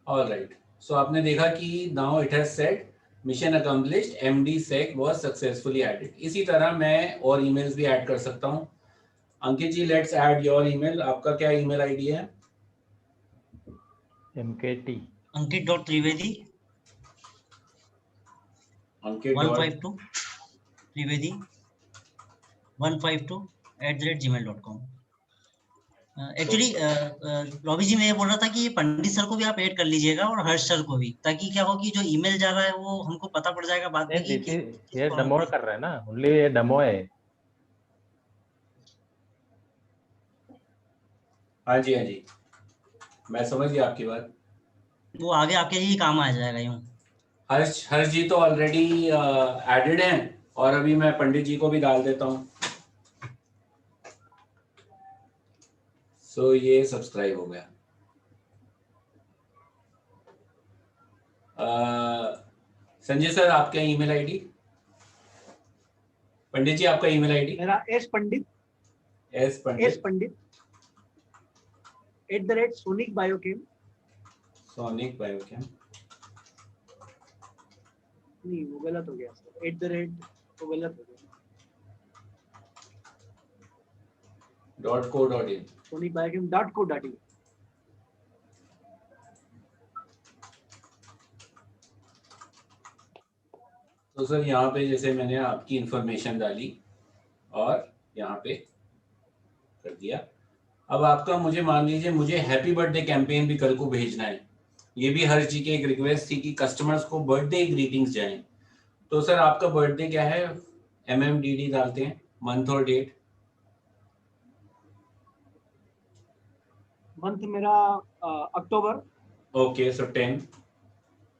All right, सो आपने देखा कि now it has said mission accomplished, MD sec was successfully added. इसी तरह मैं और ईमेल्स भी ऐड कर सकता हूं। अंकित जी, लेट्स ऐड योर ईमेल। आपका क्या ईमेल आईडी है? MKT Ankit.Trivedi अंकित 152 Trivedi 152 @gmail.com। एक्चुअली रॉबी जी, मैं ये बोल रहा था कि पंडित सर को भी आप ऐड कर लीजिएगा और हर्ष सर को भी, ताकि क्या हो कि जो ईमेल जा रहा है वो हमको पता पड़ जाएगा बाद में कि ये डेमो कर रहा है ना, ओनली ये डेमो है। हाँ जी, हाँ जी, मैं समझ गया आपकी बात। वो आगे आपके ही काम आ जाएगा यूं। हर्ष जी तो ऑलरेडी एडेड हैं, और अभी मैं पंडित जी को भी डाल देता हूँ। सो ये सब्सक्राइब हो गया। संजय सर, आपका ईमेल आईडी? पंडित जी, आपका ईमेल आईडी? मेरा एस पंडित @Sonic Biochem। Sonic biochem. नहीं, वो गलत हो गया सर, वो गलत हो गया। .co.in sonicbiochem.co.in। तो सर यहाँ पे जैसे मैंने आपकी इंफॉर्मेशन डाली और यहाँ पे कर दिया। अब आपका, मुझे मान लीजिए मुझे हैप्पी बर्थडे कैंपेन भी कल को भेजना है। ये भी हर्ष जी की एक रिक्वेस्ट थी कि कस्टमर्स को बर्थडे ग्रीटिंग्स जाएं। तो सर आपका बर्थडे क्या है? MMDD डालते हैं, मंथ और डेट। मंथ मेरा अक्टूबर। ओके, सो 10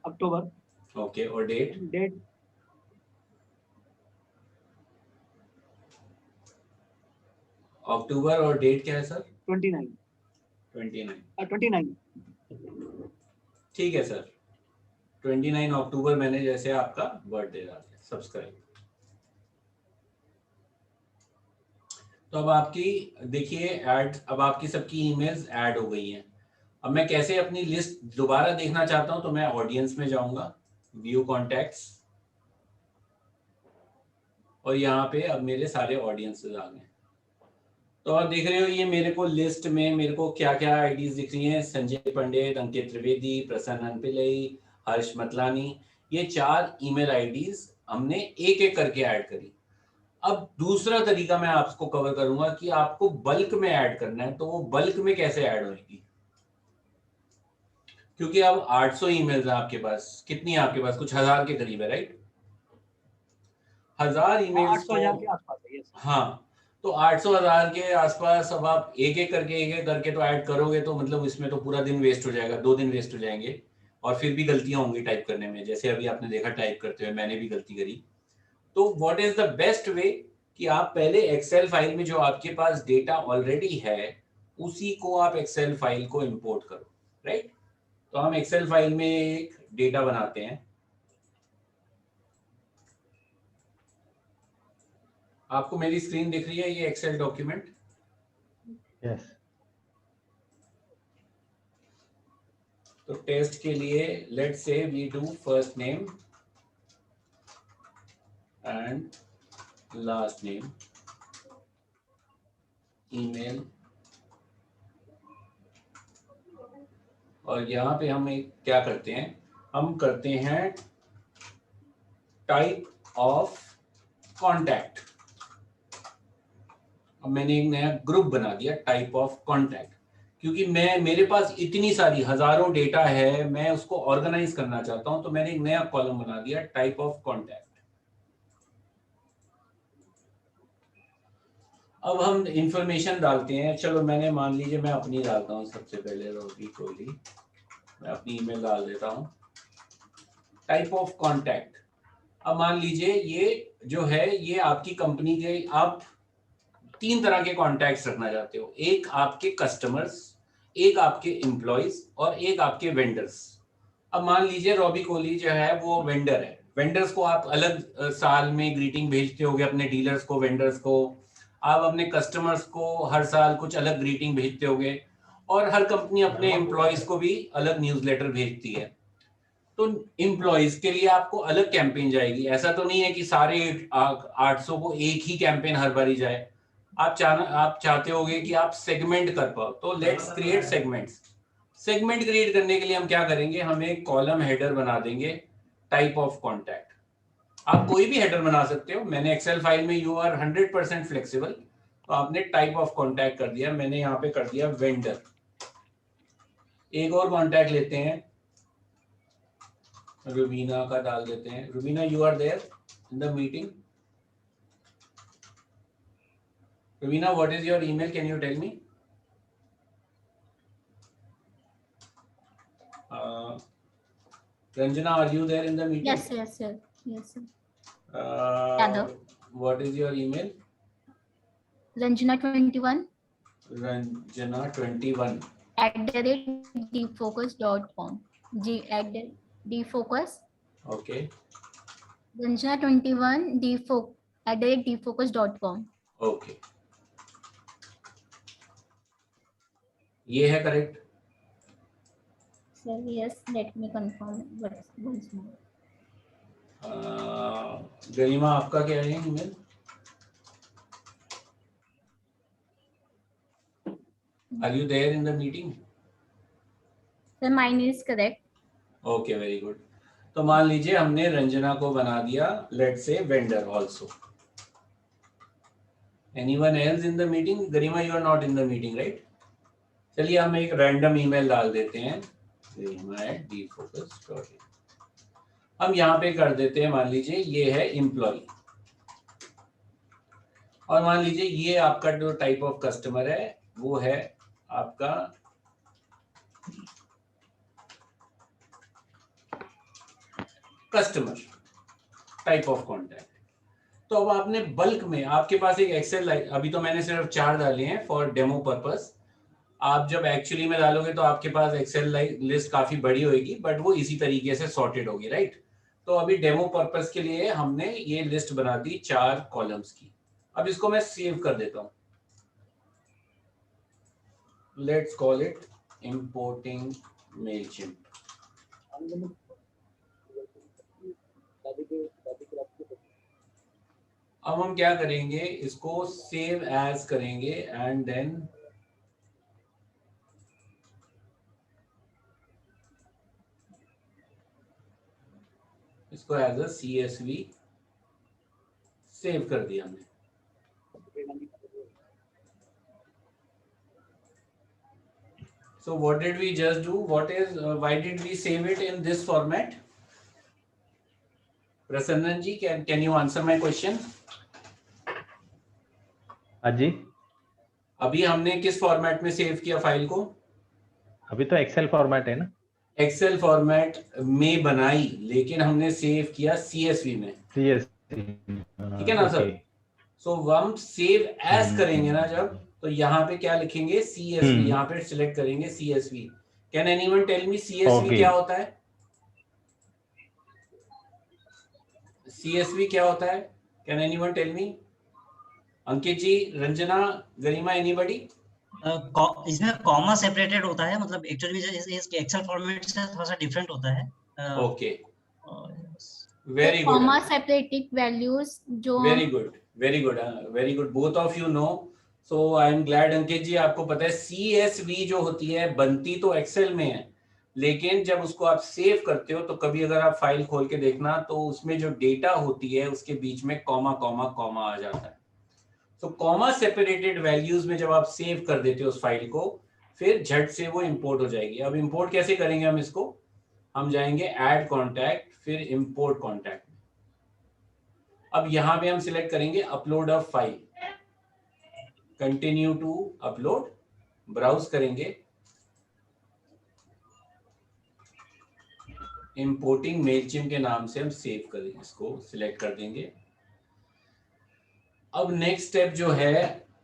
अक्टूबर। ओके, और डेट? डेट अक्टूबर, और डेट क्या है सर? 29। 29। ठीक है सर, 29 अक्टूबर मैंने जैसे आपका बर्थडे डाल दिया। सब्सक्राइब। तो अब आपकी देखिए ऐड, अब आपकी सबकी ईमेल्स ऐड हो गई हैं। अब मैं कैसे अपनी लिस्ट दोबारा देखना चाहता हूं, तो मैं ऑडियंस में जाऊंगा, व्यू कॉन्टैक्ट्स, और यहाँ पे अब मेरे सारे ऑडियंसेस आ गए। तो आप देख रहे हो ये मेरे को लिस्ट में मेरे को क्या क्या आईडीज दिख रही हैं। संजय पंडित, अंकित त्रिवेदी, प्रसन्न अनपिल्लई, हर्ष मतलानी, ये 4 ईमेल आईडीज हमने एक एक करके ऐड करी। अब दूसरा तरीका मैं आपको कवर करूंगा कि आपको बल्क में ऐड करना है, तो वो बल्क में कैसे ऐड होगी। क्योंकि अब 800 ईमेल्स हैं आपके पास, कितनी है आपके पास? कुछ 1000 के करीब है, राइट? 1000 ईमेल्स 800,000 के आसपास है। हाँ, तो 800,000 के आसपास अब आप एक एक करके तो ऐड करोगे, तो मतलब इसमें तो पूरा दिन वेस्ट हो जाएगा, 2 दिन वेस्ट हो जाएंगे, और फिर भी गलतियां होंगी टाइप करने में। जैसे अभी आपने देखा टाइप करते हुए मैंने भी गलती करी। तो what is the best way कि आप पहले एक्सेल फाइल में जो आपके पास डेटा ऑलरेडी है उसी को आप एक्सेल फाइल को इंपोर्ट करो, राइट? तो हम एक्सेल फाइल में एक डेटा बनाते हैं। आपको मेरी स्क्रीन दिख रही है, ये एक्सेल डॉक्यूमेंट? यस। तो टेस्ट के लिए let's say we do first name and last name, email, और यहाँ पे हम एक क्या करते हैं, हम करते हैं टाइप ऑफ कॉन्टैक्ट। अब मैंने एक नया ग्रुप बना दिया, टाइप ऑफ कॉन्टैक्ट, क्योंकि मेरे पास इतनी सारी हजारों डेटा है, मैं उसको ऑर्गेनाइज करना चाहता हूं, तो मैंने एक नया कॉलम बना दिया, टाइप ऑफ कॉन्टैक्ट। अब हम इंफॉर्मेशन डालते हैं। चलो मैंने, मान लीजिए मैं अपनी डालता हूँ सबसे पहले, रॉबी कोहली, मैं अपनी ईमेल डाल देता हूँ, टाइप ऑफ कॉन्टैक्ट। अब मान लीजिए ये जो है ये आपकी कंपनी के, आप 3 तरह के कॉन्टैक्ट्स रखना चाहते हो, एक आपके कस्टमर्स, एक आपके एम्प्लॉइज, और एक आपके वेंडर्स। अब मान लीजिए रॉबी कोहली जो है वो वेंडर है, वेंडर्स को आप अलग साल में ग्रीटिंग भेजते होगे, अपने डीलर्स को, वेंडर्स को। आप अपने कस्टमर्स को हर साल कुछ अलग ग्रीटिंग भेजते होगे, और हर कंपनी अपने एम्प्लॉयज को भी अलग न्यूज़लेटर भेजती है। तो एम्प्लॉयज के लिए आपको अलग कैंपेन जाएगी। ऐसा तो नहीं है कि सारे 800 को एक ही कैंपेन हर बारी जाए। आप चाहते होगे कि आप सेगमेंट कर पाओ, तो let's create segments. Segment create करने के लिए हम क्या करेंगे, हम एक कॉलम हेडर बना देंगे, टाइप ऑफ कॉन्टैक्ट। आप कोई भी हेडर बना सकते हो। मैंने एक्सेल फाइल में यू आर 100% फ्लेक्सिबल, तो आपने टाइप ऑफ कॉन्टैक्ट कर दिया, मैंने यहाँ पे कर दिया वेंडर। एक और कॉन्टैक्ट लेते हैं, रुबीना का डाल देते हैं। Rubina, you are there in the meeting? Rubina, what is your email, can you tell me? Ranjana, are you there in the meeting? Yes, yes, sir. Yes, sir. Uh, what is your email? Ranjana21 Ranjana21 @dfocus.com. @dfocus. okay. Ranjana21 @dfocus.com. Okay. ये है correct? Sir, yes, let me confirm once more. गरिमा, आपका क्या है email? Are you there in the meeting? Sir, mine is correct. Okay, very good. तो मान लीजिए हमने रंजना को बना दिया, let's say vendor also. Anyone else in the meeting? Garima, you are not in the meeting, right? चलिए हम एक रैंडम ईमेल डाल देते हैं, garima@dfocus.in। हम यहाँ पे कर देते हैं, मान लीजिए ये है एम्प्लॉय, और मान लीजिए ये आपका जो टाइप ऑफ कस्टमर है वो है आपका कस्टमर टाइप ऑफ कॉन्टैक्ट। तो अब आपने बल्क में, आपके पास एक एक्सेल, अभी तो मैंने सिर्फ 4 डाले हैं फॉर डेमो पर्पस। आप जब एक्चुअली में डालोगे तो आपके पास एक्सेल लिस्ट काफी बड़ी होगी, बट वो इसी तरीके से सॉर्टेड होगी, राइट? तो अभी डेमो पर्पस के लिए हमने ये लिस्ट बना दी 4 कॉलम्स की। अब इसको मैं सेव कर देता हूं। Let's call it importing Mailchimp. अब हम क्या करेंगे, इसको सेव एज करेंगे एंड देन इसको एज अ CSV सेव कर दिया हमने। So what did we just do? Why did we save it in this format? Prasannan ji, can you answer my question? हाँ जी, अभी हमने किस फॉर्मेट में सेव किया फाइल को? अभी तो एक्सेल फॉर्मेट है ना? एक्सेल फॉर्मेट में बनाई, लेकिन हमने सेव किया CSV में। ठीक है ना सर? सो हम सेव एज करेंगे ना जब, तो यहाँ पे क्या लिखेंगे, CSV। यहाँ पे सिलेक्ट करेंगे CSV। Can anyone tell me CSV क्या होता है? CSV क्या होता है? Can anyone tell me? Ankit ji, Ranjana, Garima, anybody? इसमें कॉमा सेपरेटेड होता है, मतलब एक्चुअली इसके एक्सेल फॉर्मेट से थोड़ा सा डिफरेंट होता है। Okay, very good. Comma separated values जो very good both of you know. So I am glad Ankit ji, आपको पता है CSV जो होती है बनती तो एक्सेल में है, लेकिन जब उसको आप सेव करते हो तो कभी अगर आप फाइल खोल के देखना तो उसमें जो डेटा होती है उसके बीच में कॉमा कॉमा कॉमा आ जाता है। तो कॉमा सेपरेटेड वैल्यूज में जब आप सेव कर देते हो उस फाइल को, फिर झट से वो इंपोर्ट हो जाएगी। अब इंपोर्ट कैसे करेंगे हम इसको? हम जाएंगे ऐड कॉन्टैक्ट, फिर इंपोर्ट कॉन्टैक्ट। अब यहां पे हम सिलेक्ट करेंगे upload a file, continue to upload, browse करेंगे, इंपोर्टिंग मेलचिम्प के नाम से हम सेव करेंगे, इसको सिलेक्ट कर देंगे। अब नेक्स्ट स्टेप जो है,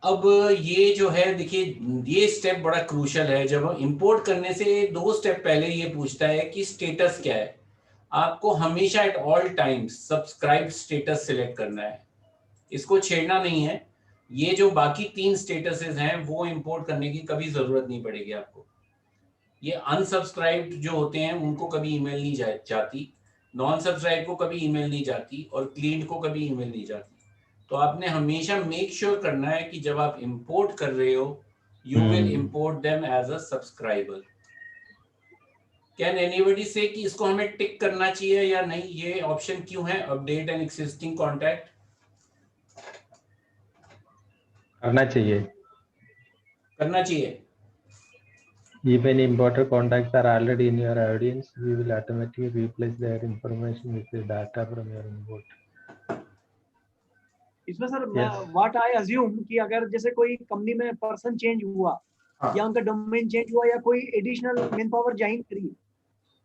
अब ये जो है देखिए, ये स्टेप बड़ा क्रूशियल है। जब हम इंपोर्ट करने से 2 स्टेप पहले ये पूछता है कि स्टेटस क्या है। आपको हमेशा at all times subscribe status select करना है, इसको छेड़ना नहीं है। ये जो बाकी 3 स्टेटसेस हैं वो इंपोर्ट करने की कभी जरूरत नहीं पड़ेगी आपको। ये अनसब्सक्राइब्ड जो होते हैं उनको कभी ईमेल नहीं जाती, नॉन सब्सक्राइब को कभी ईमेल नहीं जाती, और क्लीन को कभी ईमेल नहीं जाती। तो आपने हमेशा मेक श्योर करना है कि जब आप इंपोर्ट कर रहे हो you will import them as a subscriber. Can anybody say कि इसको हमें टिक करना चाहिए या नहीं? ये ऑप्शन क्यों है, अपडेट एन एक्सिस्टिंग कॉन्टैक्ट? करना चाहिए। करना चाहिए। Even important contacts are already in your audience, we will automatically replace their information with the data from your import. इसमें sir Yes. What I assume कि अगर जैसे कोई कंपनी में पर्सन चेंज हुआ हाँ, या उनका डोमेन चेंज हुआ या कोई एडिशनल मैन पावर ज्वाइन करी,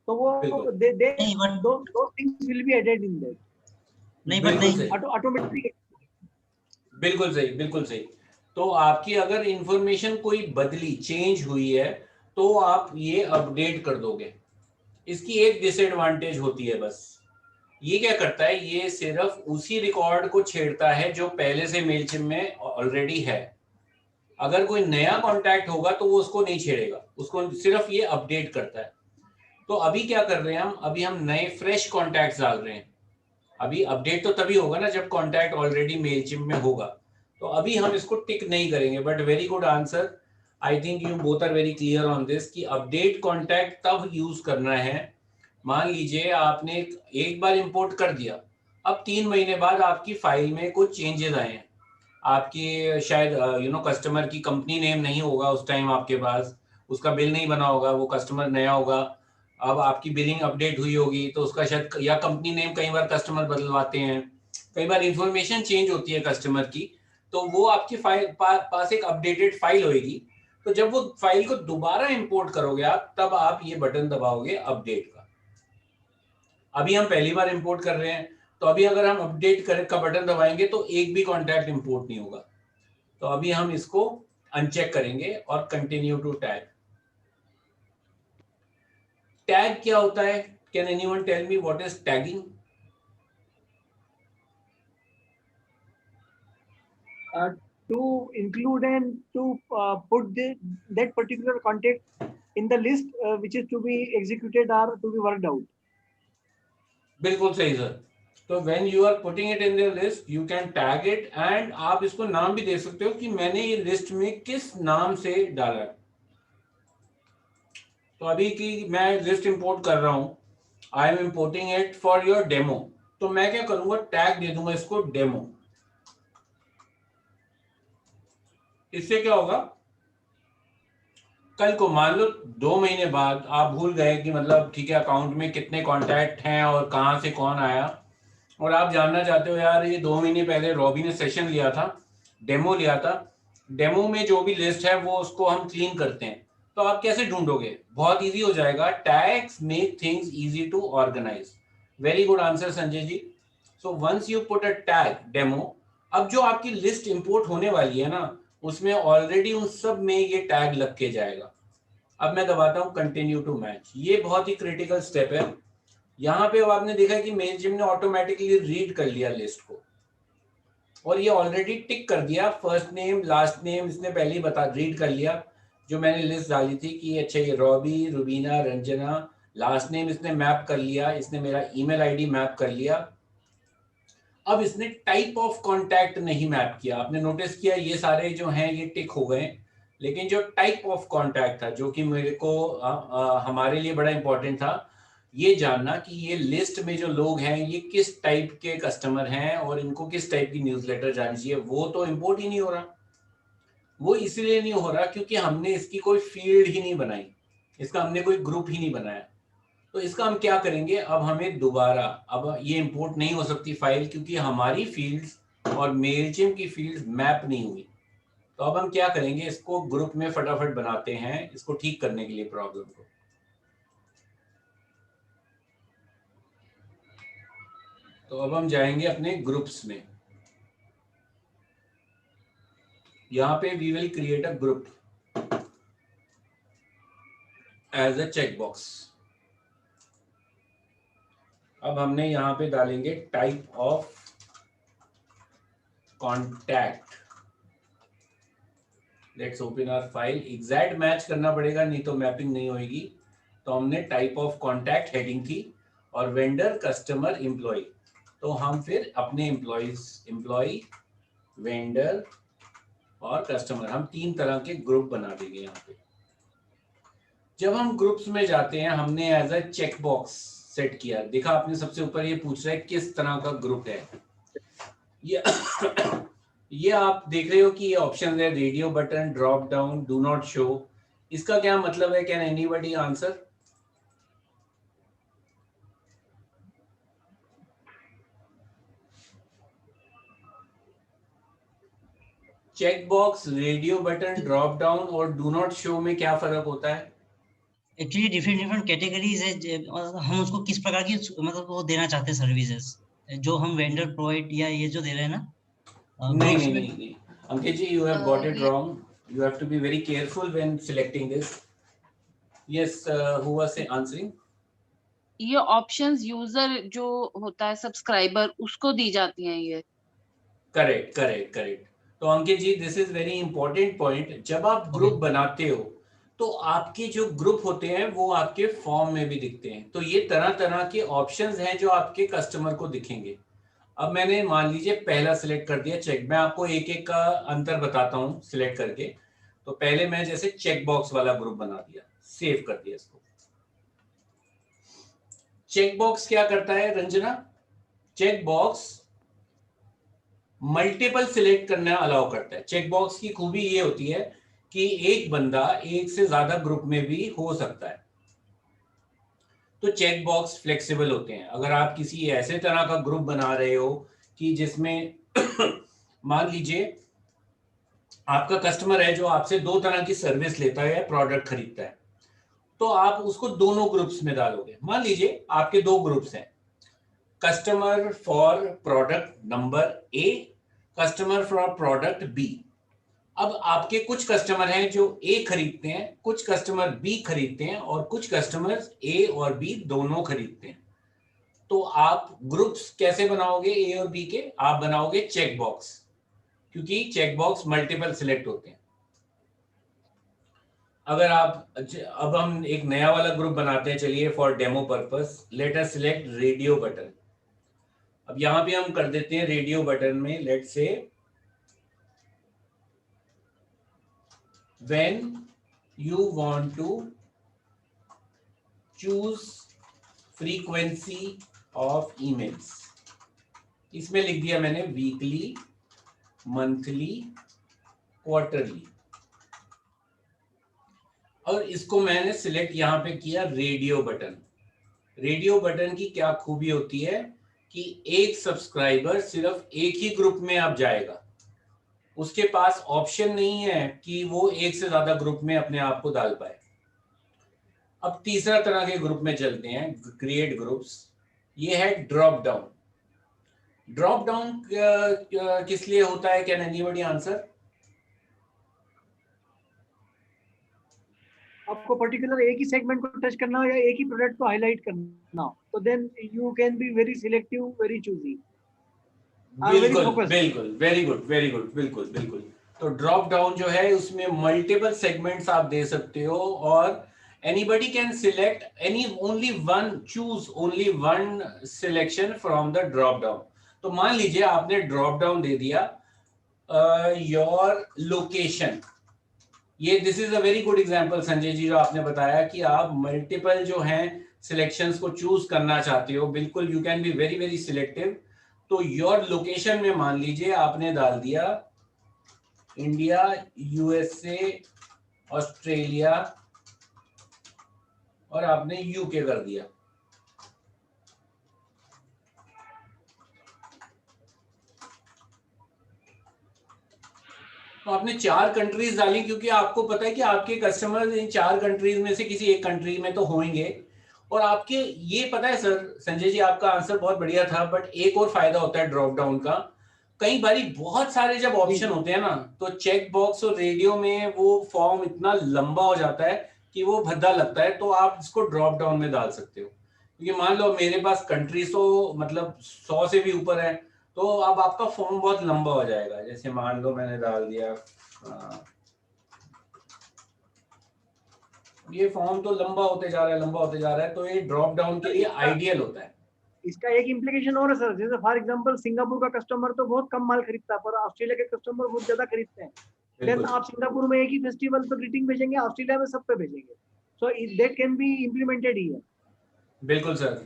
तो वो बिल्कुल। दे नहीं बट दो things will be added in that नहीं बट बिल्कुल नहीं सही, ऑटोमेटिकली। बिल्कुल सही, बिल्कुल सही। तो आपकी अगर इंफॉर्मेशन कोई बदली, चेंज हुई है, तो आप ये अपडेट कर दोगे। इसकी एक डिसएडवांटेज होती है बस, ये क्या करता है, ये सिर्फ उसी रिकॉर्ड को छेड़ता है जो पहले से मेलचिम में ऑलरेडी है। अगर कोई नया कॉन्टैक्ट होगा तो वो उसको नहीं छेड़ेगा, उसको सिर्फ ये अपडेट करता है। तो अभी क्या कर रहे हैं हम, अभी हम नए फ्रेश कॉन्टैक्ट्स डाल रहे हैं। अभी अपडेट तो तभी होगा ना जब कॉन्टैक्ट ऑलरेडी मेलचिम में होगा। तो अभी हम इसको टिक नहीं करेंगे। But very good answer, I think you both are very clear on this कि अपडेट कॉन्टैक्ट तब यूज करना है। मान लीजिए आपने एक बार इंपोर्ट कर दिया, अब 3 महीने बाद आपकी फाइल में कुछ चेंजेस आए हैं, आपकी शायद कस्टमर की कंपनी नेम नहीं होगा उस टाइम आपके पास, उसका बिल नहीं बना होगा, वो कस्टमर नया होगा, अब आपकी बिलिंग अपडेट हुई होगी तो उसका शायद, या कंपनी नेम कई बार कस्टमर बदलवाते हैं, कई बार इंफॉर्मेशन चेंज होती है कस्टमर की, तो वो आपकी फाइल पास एक अपडेटेड फाइल होगी। तो जब वो फाइल को दोबारा इंपोर्ट करोगे आप, तब आप ये बटन दबाओगे अपडेट का। अभी हम पहली बार इंपोर्ट कर रहे हैं, तो अभी अगर हम अपडेट कर का बटन दबाएंगे तो एक भी कॉन्टैक्ट इंपोर्ट नहीं होगा। तो अभी हम इसको अनचेक करेंगे और कंटिन्यू टू टैग। टैग क्या होता है? Can anyone tell me what is tagging? To include and to put that particular contact in the list which is to be executed or to be worked out. बिल्कुल सही sir. तो when you are putting it in the list you can tag it, and आप इसको नाम भी दे सकते हो कि मैंने ये लिस्ट में किस नाम से डाला है। तो अभी की मैं लिस्ट इंपोर्ट कर रहा हूं, I am importing it for your demo, तो मैं क्या करूंगा, टैग दे दूंगा इसको डेमो। इससे क्या होगा, कल को मान लो 2 महीने बाद आप भूल गए कि मतलब ठीक है अकाउंट में कितने कॉन्टैक्ट हैं और कहां से कौन आया, और आप जानना चाहते हो यार ये 2 महीने पहले रॉबी ने सेशन लिया था, डेमो लिया था, डेमो में जो भी लिस्ट है वो उसको हम क्लीन करते हैं, तो आप कैसे ढूंढोगे? बहुत इजी हो जाएगा। Tags make things easy to organise. Very good answer Sanjay ji. So once you put a tag demo, अब जो आपकी लिस्ट इंपोर्ट होने वाली है ना, उसमें ऑलरेडी उन सब में ये टैग लग के जाएगा। अब मैं दबाता हूं कंटिन्यू टू मैच, ये बहुत ही क्रिटिकल स्टेप है। यहाँ पे आपने देखा कि मेलजिम ने ऑटोमेटिकली रीड कर लिया लिस्ट को, और ये ऑलरेडी टिक कर दिया, फर्स्ट नेम लास्ट नेम इसने पहले ही बता रीड कर लिया जो मैंने लिस्ट डाली थी कि अच्छा ये Robbie, Rubina, Ranjana, last name इसने मैप कर लिया, इसने मेरा ईमेल आईडी मैप कर लिया। अब इसने टाइप ऑफ कॉन्टैक्ट नहीं मैप किया। आपने नोटिस किया ये सारे जो हैं ये टिक हो गए, लेकिन जो टाइप ऑफ कॉन्टैक्ट था जो कि मेरे को हमारे लिए बड़ा इंपॉर्टेंट था ये जानना कि ये लिस्ट में जो लोग हैं ये किस टाइप के कस्टमर हैं और इनको किस टाइप की न्यूज़लेटर जानी चाहिए, वो तो इंपोर्ट ही नहीं हो रहा। वो इसलिए नहीं हो रहा क्योंकि हमने इसकी कोई फील्ड ही नहीं बनाई, इसका हमने कोई ग्रुप ही नहीं बनाया। तो इसका हम क्या करेंगे, अब हमें दोबारा, अब ये इंपोर्ट नहीं हो सकती फाइल क्योंकि हमारी फील्ड्स और मेलचिम की फील्ड्स मैप नहीं हुई। तो अब हम क्या करेंगे, इसको ग्रुप में फटाफट बनाते हैं इसको ठीक करने के लिए प्रॉब्लम को। तो अब हम जाएंगे अपने ग्रुप्स में, यहाँ पे we will create a group as a check box. अब हमने यहाँ पे डालेंगे type of contact. Let's open our file, exact match करना पड़ेगा नहीं तो मैपिंग नहीं होगी। तो हमने टाइप ऑफ कॉन्टैक्ट हेडिंग थी और वेंडर कस्टमर एम्प्लॉय, तो हम फिर अपने एम्प्लॉय वेंडर और कस्टमर, हम 3 तरह के ग्रुप बना देंगे यहाँ पे। जब हम ग्रुप्स में जाते हैं, हमने as a check box set किया, देखा आपने सबसे ऊपर ये पूछ रहा है किस तरह का ग्रुप है। ये ये आप देख रहे हो कि ये ऑप्शन है, radio button, drop down, do not show. इसका क्या मतलब है? Can anybody answer? Check box, radio button, drop down और डू नॉट शो में क्या फर्क होता है? एक्चुअली डिफरेंट कैटेगरीज है, हम उसको किस प्रकार की मतलब वो देना चाहते हैं सर्विसेज, जो हम वेंडर प्रोवाइड या ये जो दे रहे हैं ना नहीं ग्रुप्स नहीं में। नहीं नहीं, अंकित जी, you have got it ये wrong. You have to be very careful when selecting this. Yes, who was answering? ये ऑप्शंस यूजर जो होता है सब्सक्राइबर उसको दी जाती हैं ये। Correct correct correct. तो Ankit ji, this is very important point. जब आप ग्रुप Okay. बनाते हो तो आपके जो ग्रुप होते हैं वो आपके फॉर्म में भी दिखते हैं। तो ये तरह तरह के ऑप्शंस हैं जो आपके कस्टमर को दिखेंगे। अब मैंने मान लीजिए पहला सिलेक्ट कर दिया चेक, मैं आपको एक एक का अंतर बताता हूँ सिलेक्ट करके। तो पहले मैं जैसे चेक बॉक्स वाला ग्रुप बना दिया, सेव कर दिया इसको। चेक बॉक्स क्या करता है Ranjana? Check box multiple select करना अलाउ करता है। चेक बॉक्स की खूबी ये होती है कि एक बंदा एक से ज्यादा ग्रुप में भी हो सकता है। तो चेक बॉक्स फ्लेक्सिबल होते हैं। अगर आप किसी ऐसे तरह का ग्रुप बना रहे हो कि जिसमें मान लीजिए आपका कस्टमर है जो आपसे 2 तरह की सर्विस लेता है या प्रोडक्ट खरीदता है, तो आप उसको दोनों ग्रुप्स में डालोगे। मान लीजिए आपके 2 ग्रुप्स हैं, customer for product number A, customer for product B. अब आपके कुछ कस्टमर हैं जो ए खरीदते हैं, कुछ कस्टमर बी खरीदते हैं और कुछ कस्टमर ए और बी दोनों खरीदते हैं। तो आप ग्रुप्स कैसे बनाओगे ए और बी के? आप बनाओगे चेक बॉक्स, क्योंकि चेक बॉक्स मल्टीपल सिलेक्ट होते हैं। अगर आप अब हम एक नया वाला ग्रुप बनाते हैं, चलिए for demo purpose let us select radio button. अब यहां पे हम कर देते हैं रेडियो बटन में लेट से when you want to choose frequency of emails, इसमें लिख दिया मैंने वीकली, मंथली, क्वार्टरली, और इसको मैंने सिलेक्ट यहां पे किया रेडियो बटन। रेडियो बटन की क्या खूबी होती है कि एक सब्सक्राइबर सिर्फ एक ही ग्रुप में अब जाएगा, उसके पास ऑप्शन नहीं है कि वो एक से ज्यादा ग्रुप में अपने आप को डाल पाए। अब तीसरा तरह के ग्रुप में चलते हैं, क्रिएट ग्रुप्स। ये है ड्रॉप डाउन। ड्रॉप डाउन किस लिए होता है? Can anybody answer? आपको पर्टिकुलर एक ही सेगमेंट को टच करना हो या एक ही प्रोडक्ट को हाईलाइट करना हो, तो then you can be very selective, very choosy, बिल्कुल बिल्कुल, वेरी गुड वेरी गुड, बिल्कुल बिल्कुल। तो ड्रॉप डाउन जो है उसमें मल्टीपल सेगमेंट्स आप दे सकते हो और anybody can select only one, choose only one selection from the drop down। तो मान लीजिए आपने ड्रॉप डाउन दे दिया योर लोकेशन। ये this is a very good example Sanjay ji जो आपने बताया कि आप मल्टीपल जो हैं सिलेक्शंस को चूज करना चाहते हो। बिल्कुल, you can be very very selective. तो योर लोकेशन में मान लीजिए आपने डाल दिया इंडिया, यूएसए, ऑस्ट्रेलिया और आपने यूके कर दिया। तो आपने 4 कंट्रीज डाली क्योंकि आपको पता है कि आपके कस्टमर इन 4 कंट्रीज में से किसी एक कंट्री में तो होंगे। और आपके ये पता है सर, संजय जी आपका आंसर बहुत बढ़िया था, बट एक और फायदा होता है ड्रॉप डाउन का। कई बारी बहुत सारे जब ऑप्शन होते हैं ना, तो चेक बॉक्स और रेडियो में वो फॉर्म इतना लंबा हो जाता है कि वो भद्दा लगता है। तो आप इसको ड्रॉप डाउन में डाल सकते हो, क्योंकि मान लो मेरे पास कंट्रीज तो मतलब 100 से भी ऊपर है, तो अब आपका फॉर्म बहुत लंबा हो जाएगा। जैसे मान लो मैंने डाल दिया ये फॉर्म तो लंबा होते जा रहा है, तो ये ड्रॉप डाउन के लिए आइडियल होता है। इसका एक इम्प्लीकेशन और है सर, जैसे फॉर एग्जांपल सिंगापुर का कस्टमर तो बहुत कम माल खरीदता है, पर ऑस्ट्रेलिया के कस्टमर बहुत ज्यादा खरीदते हैं। देन बिल्कुल आप सिंगापुर में एक ही फेस्टिवल पे ग्रीटिंग भेजेंगे, ऑस्ट्रेलिया में सब पे भेजेंगे, so that can be implemented here. बिल्कुल sir.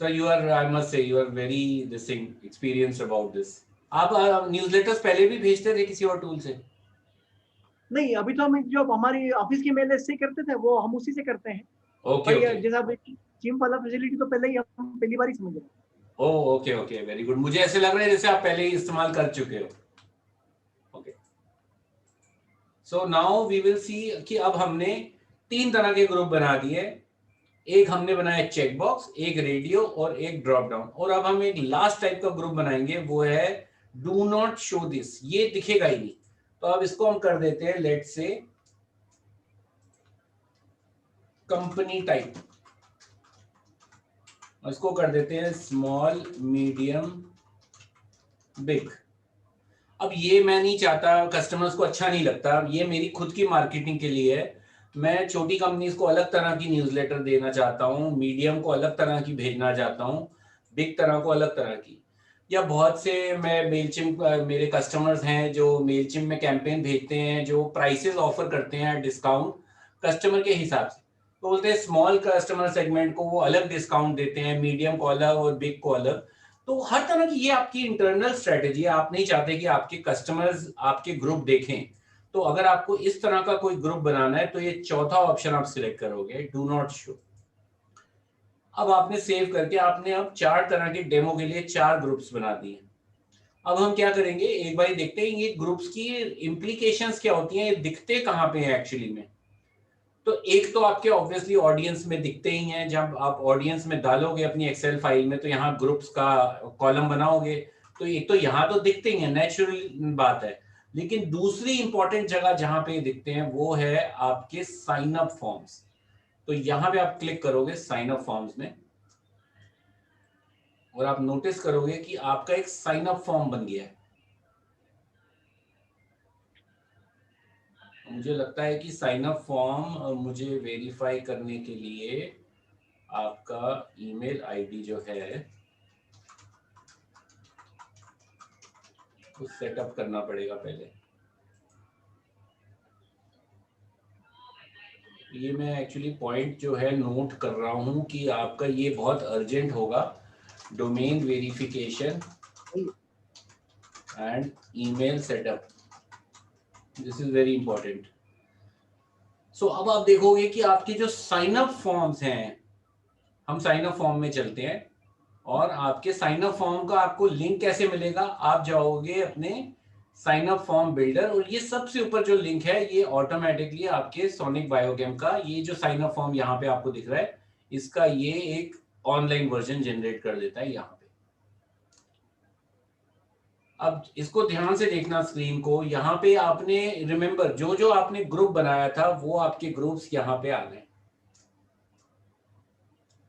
Sir you are, I must say you are very this thing experienced about this. आप न्यूज़लेटर्स पहले भी भेजते थे किसी और टूल से? नहीं, अभी तो हम जो हमारी ऑफिस की मेल से करते थे वो हम उसी से करते हैं। ओके ओके जैसा जिम वाला फैसिलिटी तो पहले ही हम पहली बार ही समझ रहे हैं। Oh okay okay, very good. मुझे ऐसे लग रहा है जैसे आप पहले ही इस्तेमाल कर चुके हो। Okay, so now we will see कि अब हमने 3 तरह के ग्रुप बना दिए। एक हमने बनाया चेक बॉक्स, एक रेडियो और एक ड्रॉप डाउन। और अब हम एक लास्ट टाइप का ग्रुप बनाएंगे, वो है डू नॉट शो दिस। ये दिखेगा ही नहीं, तो अब इसको हम कर देते हैं लेट्स से कंपनी टाइप, इसको कर देते हैं स्मॉल मीडियम बिग। अब ये मैं नहीं चाहता, कस्टमर्स को अच्छा नहीं लगता, ये मेरी खुद की मार्केटिंग के लिए है। मैं छोटी कंपनीज को अलग तरह की न्यूज़लेटर देना चाहता हूँ, मीडियम को अलग तरह की भेजना चाहता हूँ, बिग तरह को अलग तरह की। या बहुत से मैं मेलचिम, मेरे कस्टमर्स हैं जो मेलचिम में कैंपेन भेजते हैं, जो प्राइसेस ऑफर करते हैं डिस्काउंट कस्टमर के हिसाब से। तो बोलते हैं स्मॉल कस्टमर सेगमेंट को वो अलग डिस्काउंट देते हैं, मीडियम को अलग और बिग को अलग। तो हर तरह की ये आपकी इंटरनल स्ट्रेटेजी है। आप नहीं चाहते कि आपके कस्टमर्स आपके ग्रुप देखें, तो अगर आपको इस तरह का कोई ग्रुप बनाना है तो ये चौथा ऑप्शन आप सिलेक्ट करोगे, डू नॉट शो। अब आपने सेव करके आपने अब 4 तरह के डेमो के लिए 4 ग्रुप्स बना दिए। अब हम क्या करेंगे, एक बार देखते हैं ये ग्रुप्स की इम्प्लीकेशंस क्या होती हैं, ये दिखते कहाँ पे हैं एक्चुअली में। तो एक तो आपके ऑब्वियसली ऑडियंस में दिखते ही हैं। जब आप ऑडियंस में डालोगे अपनी एक्सेल फाइल में, तो यहाँ ग्रुप्स का कॉलम बनाओगे, तो एक तो यहाँ तो दिखते ही हैं, नेचुरल बात है। लेकिन दूसरी इंपॉर्टेंट जगह जहां पे दिखते हैं वो है आपके साइन अप फॉर्म्स। तो यहाँ पे आप क्लिक करोगे साइन अप फॉर्म्स में, और आप नोटिस करोगे कि आपका एक साइन अप फॉर्म बन गया है। मुझे लगता है कि साइन अप फॉर्म मुझे वेरीफाई करने के लिए आपका ईमेल आईडी जो है वो सेटअप करना पड़ेगा पहले। ये मैं एक्चुअली पॉइंट जो है नोट कर रहा हूं कि आपका ये बहुत अर्जेंट होगा, domain verification and email setup, this is very important. So अब आप देखोगे कि आपके जो साइन अप फॉर्म्स हैं, हम साइन अप फॉर्म में चलते हैं, और आपके साइन अप फॉर्म का आपको लिंक कैसे मिलेगा, आप जाओगे अपने साइन अप फॉर्म बिल्डर, और ये सबसे ऊपर जो लिंक है ये ऑटोमेटिकली आपके सोनिक बायोकेम का ये जो साइन अप फॉर्म यहाँ पे आपको दिख रहा है, इसका ये एक ऑनलाइन वर्जन जनरेट कर देता है यहाँ पे। अब इसको ध्यान से देखना स्क्रीन को, यहाँ पे आपने रिमेंबर जो जो आपने ग्रुप बनाया था वो आपके ग्रुप्स यहाँ पे आ गए।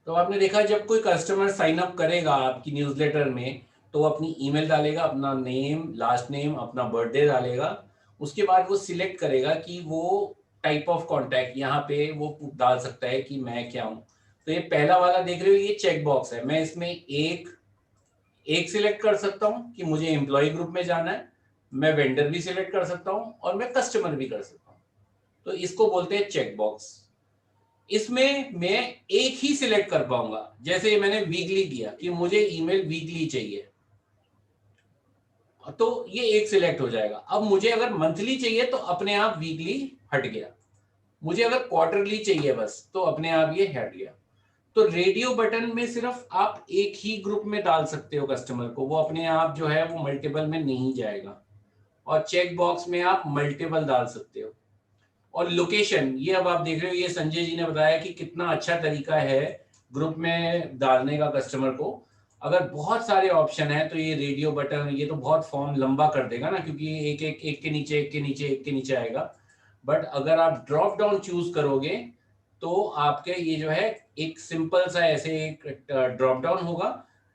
तो आपने देखा जब कोई कस्टमर साइन अप करेगा आपकी न्यूज़लेटर में, तो वो अपनी ईमेल डालेगा, अपना नेम, लास्ट नेम, अपना बर्थडे डालेगा। उसके बाद वो सिलेक्ट करेगा कि वो टाइप ऑफ कॉन्टैक्ट यहाँ पे वो डाल सकता है कि मैं क्या हूँ। तो ये पहला वाला देख रहे हो, ये चेक बॉक्स है। मैं इसमें एक सिलेक्ट कर सकता हूँ कि मुझे एम्प्लॉय ग्रुप में जाना है, मैं वेंडर भी सिलेक्ट कर सकता हूँ, और मैं कस्टमर भी कर सकता हूँ। तो इसको बोलते हैं चेक बॉक्स। इसमें मैं एक ही सिलेक्ट कर पाऊंगा, जैसे मैंने वीकली किया कि मुझे ईमेल वीकली चाहिए, तो ये एक सिलेक्ट हो जाएगा। अब मुझे अगर मंथली चाहिए तो अपने आप वीकली हट गया, मुझे अगर क्वार्टरली चाहिए बस तो अपने आप ये हट गया। तो रेडियो बटन में सिर्फ आप एक ही ग्रुप में डाल सकते हो कस्टमर को, वो अपने आप जो है वो मल्टीपल में नहीं जाएगा। और चेक बॉक्स में आप मल्टीपल डाल सकते हो। और लोकेशन, ये अब आप देख रहे हो, ये संजय जी ने बताया कि कितना अच्छा तरीका है ग्रुप में डालने का कस्टमर को। अगर बहुत सारे ऑप्शन है तो ये रेडियो बटन, ये तो बहुत फॉर्म लंबा कर देगा ना, क्योंकि एक के नीचे एक के नीचे एक के नीचे आएगा। बट अगर आप ड्रॉप डाउन चूज करोगे तो आपके ये जो है एक सिंपल सा ऐसे एक ड्रॉप डाउन होगा,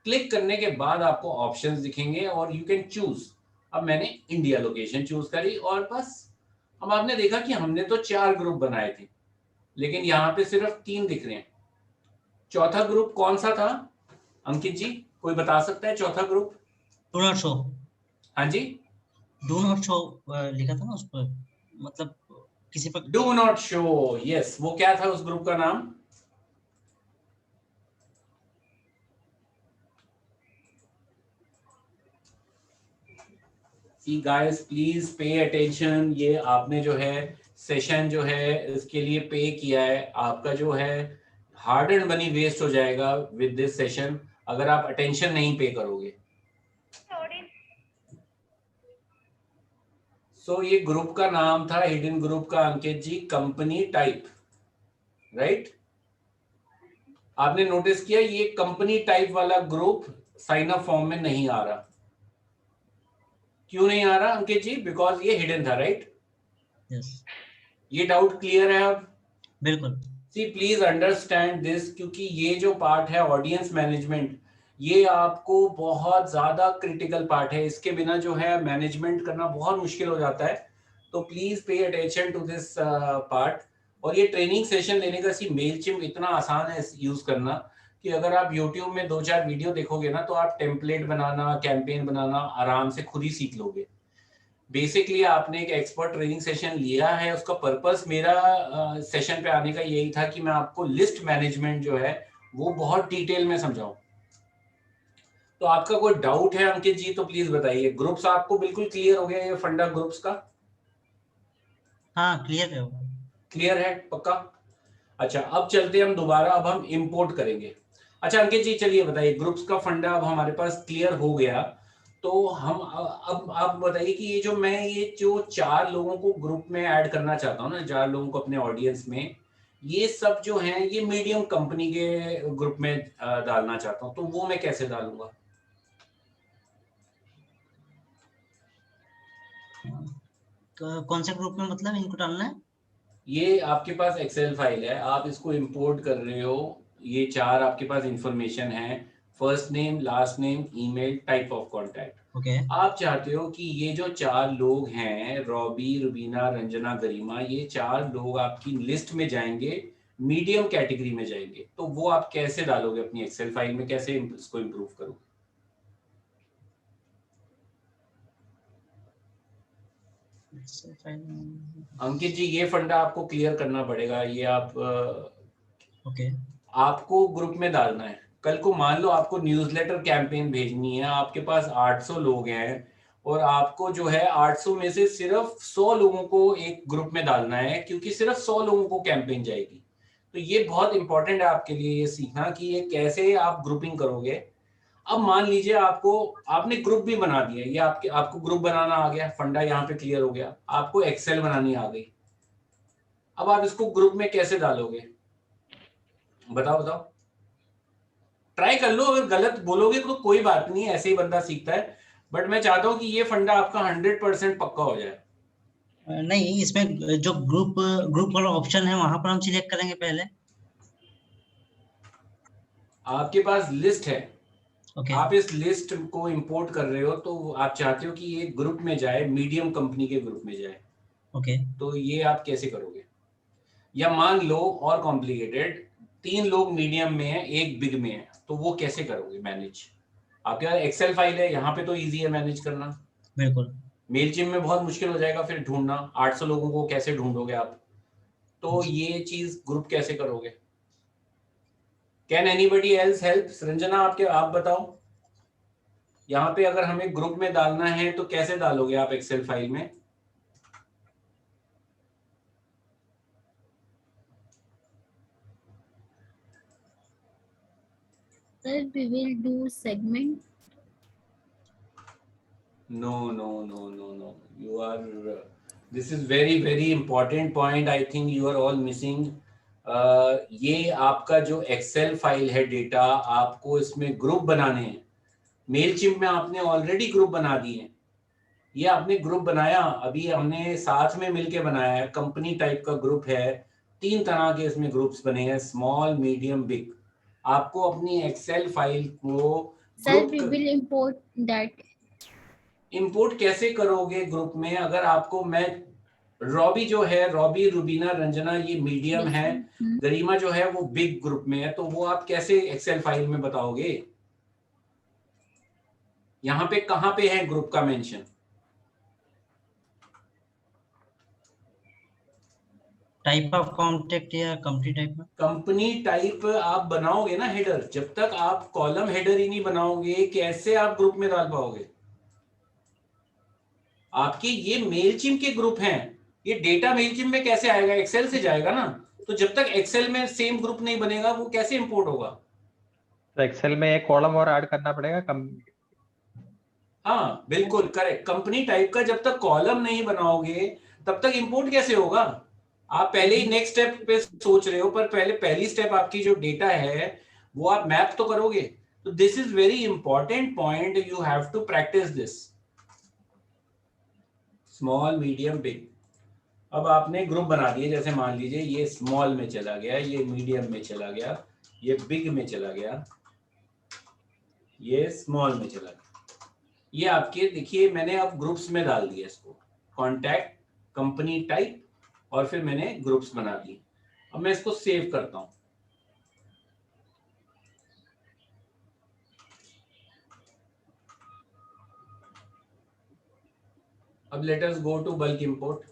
क्लिक करने के बाद आपको ऑप्शंस दिखेंगे और यू कैन चूज। अब मैंने इंडिया लोकेशन चूज करी और बस। अब आपने देखा कि हमने तो 4 ग्रुप बनाए थे, लेकिन यहाँ पे सिर्फ 3 दिख रहे हैं। चौथा ग्रुप कौन सा था अंकित जी, कोई बता सकता है चौथा ग्रुप? डू नॉट शो, हाँ जी, डू नॉट शो लिखा था ना उस पर, मतलब किसी पर डू नॉट शो, यस। वो क्या था उस ग्रुप का नाम? See guys please pay attention, ये आपने जो है सेशन जो है इसके लिए पे किया है, आपका जो है हार्ड एंड मनी वेस्ट हो जाएगा विद दिस सेशन अगर आप अटेंशन नहीं पे करोगे। सो ये ग्रुप का नाम था, हिडन ग्रुप का अंकित जी, कंपनी टाइप, राइट? आपने नोटिस किया ये कंपनी टाइप वाला ग्रुप साइन अप फॉर्म में नहीं आ रहा। क्यों नहीं आ रहा अंकित जी? बिकॉज ये हिडन था, राइट? यस, ये डाउट क्लियर है अब? बिल्कुल। सी प्लीज अंडरस्टैंड दिस, क्योंकि ये जो पार्ट है ऑडियंस मैनेजमेंट, ये आपको बहुत ज्यादा क्रिटिकल पार्ट है। इसके बिना जो है मैनेजमेंट करना बहुत मुश्किल हो जाता है। तो please pay attention to this part. और ये ट्रेनिंग सेशन लेने का सी मेलचिम्प इतना आसान है यूज करना कि अगर आप YouTube में 2-4 वीडियो देखोगे ना तो आप टेम्पलेट बनाना, कैंपेन बनाना आराम से खुद ही सीख लोगे। बेसिकली आपने एक एक्सपर्ट ट्रेनिंग सेशन लिया है, उसका पर्पस मेरा सेशन पे आने का यही था कि मैं आपको लिस्ट मैनेजमेंट जो है वो बहुत डिटेल में समझाऊं। तो आपका कोई डाउट है अंकित जी तो प्लीज बताइए। ग्रुप्स आपको बिल्कुल क्लियर हो गया ये फंडा ग्रुप्स का? हाँ, क्लियर है वो। क्लियर है पक्का? अच्छा, अब चलते हैं हम दोबारा, अब हम इंपोर्ट करेंगे। अच्छा अंकित जी चलिए बताइए, ग्रुप्स का फंडा अब हमारे पास क्लियर हो गया, तो हम अब आप बताइए कि ये जो 4 लोगों को ग्रुप में ऐड करना चाहता हूँ ना, 4 लोगों को अपने ऑडियंस में, ये सब जो हैं ये मीडियम कंपनी के ग्रुप में डालना चाहता हूँ, तो वो मैं कैसे डालूंगा? कौन से ग्रुप में मतलब इनको डालना है? ये आपके पास एक्सेल फाइल है, आप इसको इंपोर्ट कर रहे हो, ये 4 आपके पास इंफॉर्मेशन है, first name, last name, email, type of contact. Okay, आप चाहते हो कि ये जो 4 लोग हैं, रॉबी, रुबीना, रंजना, गरिमा, ये 4 लोग आपकी लिस्ट में जाएंगे, मीडियम कैटेगरी में जाएंगे, तो वो आप कैसे डालोगे अपनी एक्सेल फाइल में, कैसे इसको इम्प्रूव करोगे? अंकित जी ये फंडा आपको क्लियर करना पड़ेगा, ये आप ओके, आपको ग्रुप में डालना है। कल को मान लो आपको न्यूज़लेटर कैंपेन भेजनी है, आपके पास 800 लोग हैं और आपको जो है 800 में से सिर्फ 100 लोगों को एक ग्रुप में डालना है, क्योंकि सिर्फ 100 लोगों को कैंपेन जाएगी। तो ये बहुत इंपॉर्टेंट है आपके लिए ये सीखना कि ये कैसे आप ग्रुपिंग करोगे। अब मान लीजिए आपने ग्रुप भी बना दिया, ये आपको ग्रुप बनाना आ गया, फंडा यहाँ पे क्लियर हो गया, आपको एक्सेल बनानी आ गई। अब आप इसको ग्रुप में कैसे डालोगे? बताओ बताओ, ट्राई कर लो, अगर गलत बोलोगे तो कोई बात नहीं, ऐसे ही बंदा सीखता है, बट मैं चाहता हूं कि ये फंडा आपका 100% पक्का हो जाए। नहीं, इसमें जो ग्रुप वाला ऑप्शन है वहां पर हम सिलेक्ट करेंगे पहले। आपके पास लिस्ट है, ओके, आप इस लिस्ट को इंपोर्ट कर रहे हो, तो आप चाहते हो कि ये ग्रुप में जाए, मीडियम कंपनी के ग्रुप में जाए, ओके, तो ये आप कैसे करोगे? या मान लो और कॉम्प्लिकेटेड, 3 लोग मीडियम में है, 1 बिग में है, तो वो कैसे करोगे मैनेज? आपके पास एक्सेल फाइल है, यहाँ पे तो इजी है मैनेज करना। बिल्कुल। मेलचिम में बहुत मुश्किल हो जाएगा फिर ढूंढना, 800 लोगों को कैसे ढूंढोगे आप? तो ये चीज ग्रुप कैसे करोगे? Can anybody else help? Ranjana आप बताओ, यहाँ पे अगर हमें ग्रुप में डालना है तो कैसे डालोगे आप एक्सेल फाइल में? Sir, we will do segment. No. You are. This is very important point. I think you are all missing. ये आपका जो एक्सेल फाइल है डेटा, आपको इसमें ग्रुप बनाने हैं। मेलचिम्प में आपने ऑलरेडी ग्रुप बना दिए हैं, ये आपने ग्रुप बनाया, अभी हमने साथ में मिलके बनाया है, कंपनी टाइप का ग्रुप है। 3 तरह के इसमें ग्रुप्स बने हैं, स्मॉल, मीडियम, बिग। आपको अपनी एक्सेल फाइल को Sir, we will import that. Import कैसे करोगे ग्रुप में? अगर आपको मैं रॉबी जो है, रॉबी, रुबीना, रंजना ये मीडियम Yes, है, sir. गरिमा जो है वो बिग ग्रुप में है, तो वो आप कैसे एक्सेल फाइल में बताओगे? यहाँ पे कहाँ पे है ग्रुप का मेंशन? टाइप ऑफ कॉन्टेक्ट या कंपनी टाइप में? कंपनी टाइप आप बनाओगे ना हेडर, जब तक आप कॉलम हेडर ही नहीं बनाओगे कैसे आप ग्रुप में डाल पाओगे? आपके ये मेलचिम के ग्रुप हैं, ये डेटा मेलचिम में कैसे आएगा? एक्सेल से जाएगा ना, तो जब तक एक्सेल में सेम ग्रुप नहीं बनेगा वो कैसे इंपोर्ट होगा? तो एक्सेल में एक कॉलम और ऐड करना पड़ेगा हाँ बिल्कुल करेक्ट, कंपनी टाइप का जब तक कॉलम नहीं बनाओगे तब तक इंपोर्ट कैसे होगा? आप पहले ही नेक्स्ट स्टेप पे सोच रहे हो, पर पहली स्टेप आपकी जो डेटा है वो आप मैप तो करोगे। तो this is very important point, you have to practise this. Small, medium, big. अब आपने ग्रुप बना दिए, जैसे मान लीजिए ये स्मॉल में चला गया, ये मीडियम में चला गया, ये बिग में चला गया, ये स्मॉल में चला गया। ये आपके देखिए मैंने अब ग्रुप्स में डाल दिया इसको, कॉन्टैक्ट, कंपनी टाइप, और फिर मैंने ग्रुप्स बना दिए। अब मैं इसको सेव करता हूं। अब let us go to bulk import.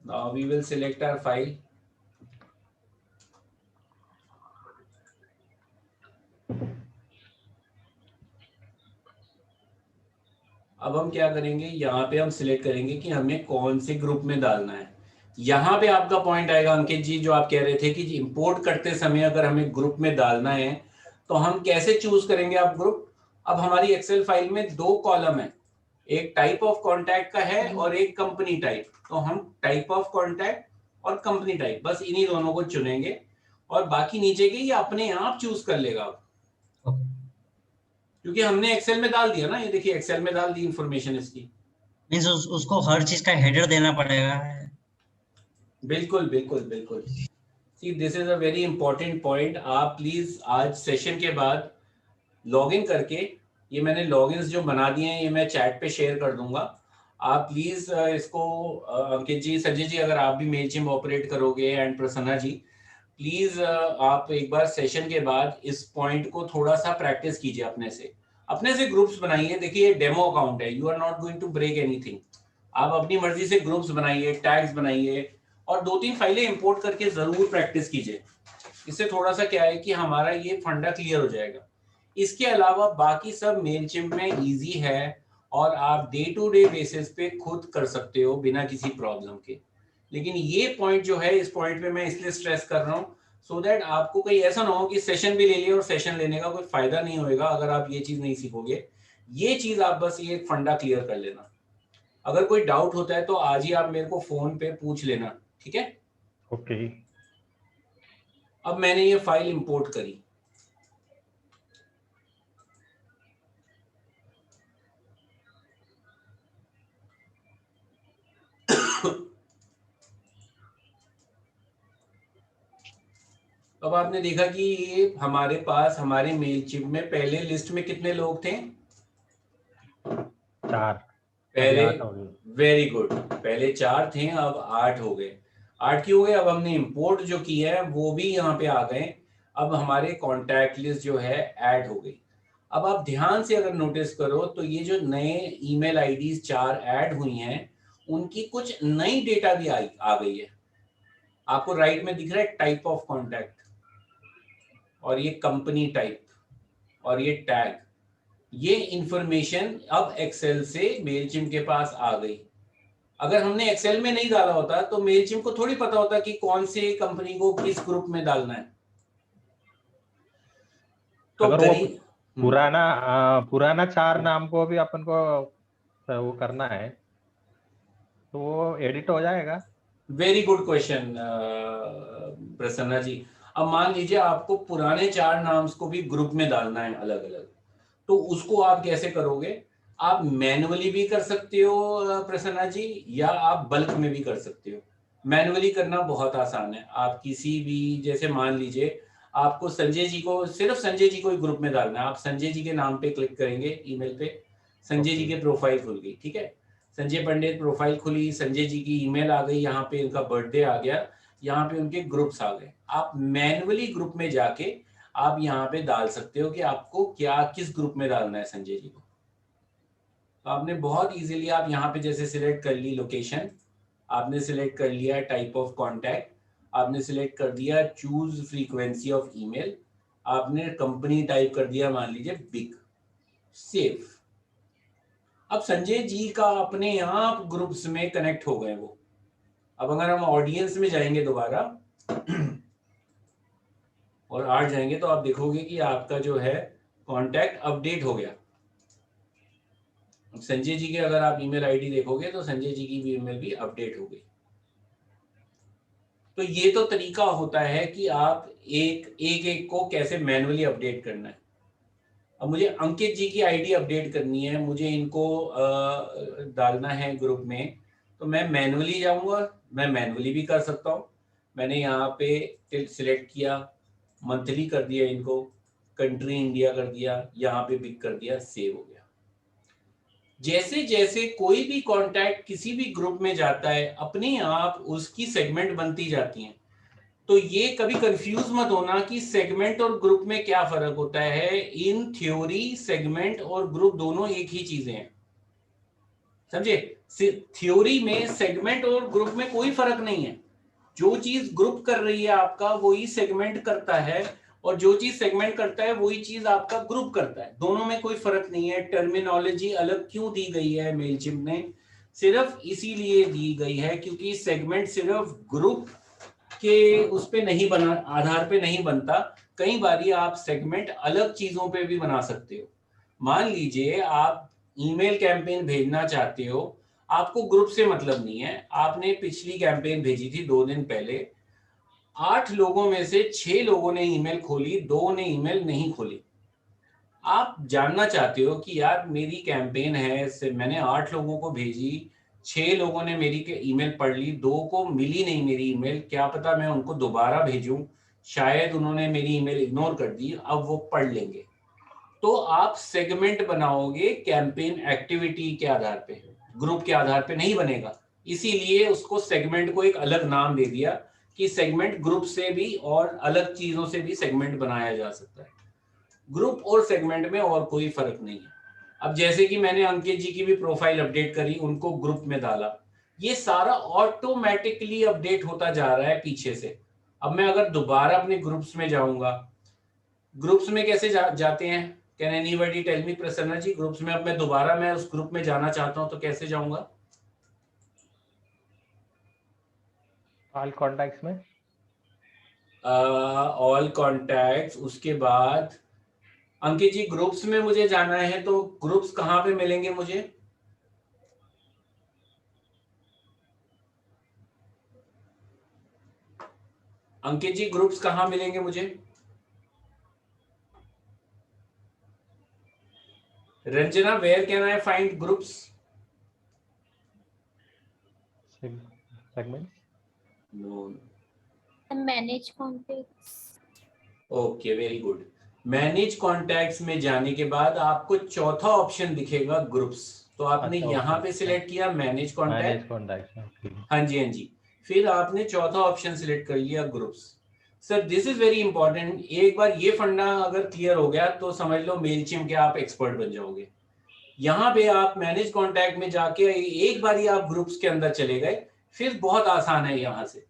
Now we will select our file. अब हम क्या करेंगे, यहाँ पे हम सिलेक्ट करेंगे कि हमें कौन से ग्रुप में डालना है। यहाँ पे आपका पॉइंट आएगा अंकित जी, जो आप कह रहे थे कि इंपोर्ट करते समय अगर हमें ग्रुप में डालना है तो हम कैसे चूज करेंगे आप ग्रुप? अब हमारी एक्सेल फाइल में दो कॉलम है, एक टाइप ऑफ कॉन्टैक्ट का है और एक कंपनी टाइप। तो हम टाइप ऑफ कॉन्टैक्ट और कंपनी टाइप बस इन्हीं दोनों को चुनेंगे, और बाकी नीचे के ये अपने आप चूज कर लेगा, क्योंकि हमने एक्सेल में डाल दिया ना। ये देखिए एक्सेल में डाल दी इंफॉर्मेशन इसकी। मींस उसको हर चीज का हेडर देना पड़ेगा। बिल्कुल बिल्कुल बिल्कुल। See this is a very important point. आप प्लीज आज सेशन के बाद लॉगिन करके, ये मैंने लॉगिन्स जो बना दिए हैं ये मैं चैट पे शेयर कर दूंगा। आप प्लीज इसको अंकित जी, संजय जी, अगर आप भी मेलचिम ऑपरेट करोगे एंड प्रसन्ना जी, प्लीज आप एक बार सेशन के बाद इस पॉइंट को थोड़ा सा प्रैक्टिस कीजिए अपने से ग्रुप्स बनाइए। देखिए डेमो अकाउंट है, you are not going to break anything. आप अपनी मर्जी से ग्रुप्स बनाइए, टैग्स बनाइए, और 2-3 फाइलें इंपोर्ट करके जरूर प्रैक्टिस कीजिए। इससे थोड़ा सा क्या है कि हमारा ये फंडा क्लियर हो जाएगा। इसके अलावा बाकी सब मेलचिम्प में इजी है और आप डे टू डे बेसिस पे खुद कर सकते हो बिना किसी प्रॉब्लम के। लेकिन ये पॉइंट जो है, इस पॉइंट पे मैं इसलिए स्ट्रेस कर रहा हूँ सो दैट आपको कहीं ऐसा ना हो कि सेशन भी ले लिया और सेशन लेने का कोई फायदा नहीं होएगा अगर आप ये चीज नहीं सीखोगे। ये चीज आप बस ये फंडा क्लियर कर लेना। अगर कोई डाउट होता है तो आज ही आप मेरे को फोन पे पूछ लेना, ठीक है? ओके। अब मैंने ये फाइल इंपोर्ट करी, अब आपने देखा कि ये हमारे पास हमारे मेलचिम्प में पहले लिस्ट में कितने लोग थे? 4। पहले 8 हो गए। वेरी गुड, पहले 4 थे, अब 8 हो गए। 8 क्यों हो गए? अब हमने इंपोर्ट जो किया है वो भी यहाँ पे आ गए। अब हमारे कॉन्टैक्ट लिस्ट जो है ऐड हो गई। अब आप ध्यान से अगर नोटिस करो तो ये जो नए ईमेल आईडीज 4 ऐड हुई हैं उनकी कुछ नई डेटा भी आ गई है। आपको राइट में दिख रहा है टाइप ऑफ कॉन्टैक्ट, और ये कंपनी टाइप, और ये टैग। ये इंफॉर्मेशन अब एक्सेल से मेलचिम्प के पास आ गई। अगर हमने एक्सेल में नहीं डाला होता तो मेलचिम्प को थोड़ी पता होता कि कौन से कंपनी को किस ग्रुप में डालना है। तो अगर वो पुराना 4 नाम को भी अपन को वो करना है तो वो एडिट हो जाएगा। वेरी गुड क्वेश्चन प्रसन्ना जी। अब मान लीजिए आपको पुराने 4 नाम्स को भी ग्रुप में डालना है अलग अलग, तो उसको आप कैसे करोगे? आप मैन्युअली भी कर सकते हो प्रसन्ना जी, या आप बल्क में भी कर सकते हो। मैनुअली करना बहुत आसान है। आप किसी भी, जैसे मान लीजिए आपको संजय जी को, सिर्फ संजय जी को ही ग्रुप में डालना है, आप संजय जी के नाम पे क्लिक करेंगे ईमेल पे, संजय जी के प्रोफाइल खुल गई, ठीक है, संजय पंडित प्रोफाइल खुली, संजय जी की ईमेल आ गई, यहाँ पे उनका बर्थडे आ गया, यहाँ पे उनके ग्रुप्स आ गए। आप मैनुअली ग्रुप में जाके आप यहाँ पे डाल सकते हो कि आपको क्या, किस ग्रुप में डालना है संजय जी को। तो आपने बहुत इजीली, आप यहाँ पे जैसे सिलेक्ट कर ली लोकेशन, आपने सिलेक्ट कर लिया टाइप ऑफ कॉन्टैक्ट, आपने सिलेक्ट कर दिया चूज फ्रीक्वेंसी ऑफ ईमेल, आपने कंपनी टाइप कर दिया मान लीजिए बिग, सेव। अब संजय जी का अपने आप ग्रुप्स में कनेक्ट हो गए वो। अब अगर हम ऑडियंस में जाएंगे दोबारा और आ जाएंगे तो आप देखोगे कि आपका जो है कॉन्टैक्ट अपडेट हो गया। अब संजय जी के अगर आप ईमेल आईडी देखोगे तो संजय जी की भी ईमेल भी अपडेट हो गई। तो ये तो तरीका होता है कि आप एक को कैसे मैनुअली अपडेट करना है। अब मुझे अंकित जी की आईडी अपडेट करनी है, मुझे इनको डालना है ग्रुप में, तो मैं मैनुअली जाऊंगा, मैं मैनुअली भी कर सकता हूँ। मैंने यहाँ पे सिलेक्ट किया, मंथली कर दिया इनको, कंट्री इंडिया कर दिया, यहाँ पे पिक कर दिया, सेव हो गया। जैसे जैसे कोई भी कॉन्टैक्ट किसी भी ग्रुप में जाता है, अपने आप उसकी सेगमेंट बनती जाती हैं। तो ये कभी कंफ्यूज मत होना कि सेगमेंट और ग्रुप में क्या फर्क होता है। इन थ्योरी सेगमेंट और ग्रुप दोनों एक ही चीजें हैं, समझे। थ्योरी में सेगमेंट और ग्रुप में कोई फर्क नहीं है। जो चीज ग्रुप कर रही है आपका वही सेगमेंट करता है, और जो चीज सेगमेंट करता है वही चीज आपका ग्रुप करता है। दोनों में कोई फर्क नहीं है। टर्मिनोलॉजी अलग क्यों दी गई है मेलचिम्प ने, सिर्फ इसीलिए दी गई है क्योंकि सेगमेंट सिर्फ ग्रुप के उस पे नहीं बना, आधार पे नहीं बनता। कई बारी आप सेगमेंट अलग चीजों पे भी बना सकते हो। मान लीजिए आप ईमेल कैंपेन भेजना चाहते हो, आपको ग्रुप से मतलब नहीं है, आपने पिछली कैंपेन भेजी थी 2 दिन पहले, 8 लोगों में से 6 लोगों ने ईमेल खोली, 2 ने ईमेल नहीं खोली। आप जानना चाहते हो कि यार मेरी कैंपेन है, मैंने 8 लोगों को भेजी, 6 लोगों ने मेरी ईमेल पढ़ ली, 2 को मिली नहीं मेरी ईमेल, क्या पता मैं उनको दोबारा भेजूं, शायद उन्होंने मेरी ईमेल इग्नोर कर दी, अब वो पढ़ लेंगे। तो आप सेगमेंट बनाओगे कैंपेन एक्टिविटी के आधार पे, ग्रुप के आधार पे नहीं बनेगा। इसीलिए उसको सेगमेंट को एक अलग नाम दे दिया कि सेगमेंट ग्रुप से भी और अलग चीजों से भी सेगमेंट बनाया जा सकता है। ग्रुप और सेगमेंट में और कोई फर्क नहीं है। अब जैसे कि मैंने अंकित जी की भी प्रोफाइल अपडेट करी, उनको ग्रुप में डाला, ये सारा ऑटोमेटिकली अपडेट होता जा रहा है पीछे से। अब मैं अगर दोबारा अपने ग्रुप्स में जाऊंगा, ग्रुप्स में कैसे जाते हैं, can anybody tell me Prasanna ji, groups में अब मैं दोबारा मैं उस ग्रुप में जाना चाहता हूं तो कैसे जाऊंगा? ऑल कॉन्टैक्ट्स में, ऑल कॉन्टैक्ट्स, उसके बाद अंकित जी ग्रुप्स में मुझे जाना है, तो ग्रुप्स कहां पे मिलेंगे मुझे? अंकित जी ग्रुप्स कहां मिलेंगे मुझे? Ranjana, where can I find groups? Segments, no, manage contacts. Okay, very good. Manage contacts में जाने के बाद आपको चौथा ऑप्शन दिखेगा ग्रुप्स, तो आपने अच्छा, यहाँ ओके, पे सिलेक्ट किया मैनेज कॉन्टैक्ट। मैनेज कॉन्टैक्ट्स, हाँ जी, हाँ जी। फिर आपने चौथा ऑप्शन सिलेक्ट कर लिया groups. Sir this is very important, एक बार ये फंडा अगर क्लियर हो गया तो समझ लो मेलचिम्प के आप एक्सपर्ट बन जाओगे। यहाँ पे आप मैनेज कॉन्टैक्ट में जाके एक बार ही आप ग्रुप्स के अंदर चले गए, फिर बहुत आसान है यहाँ से।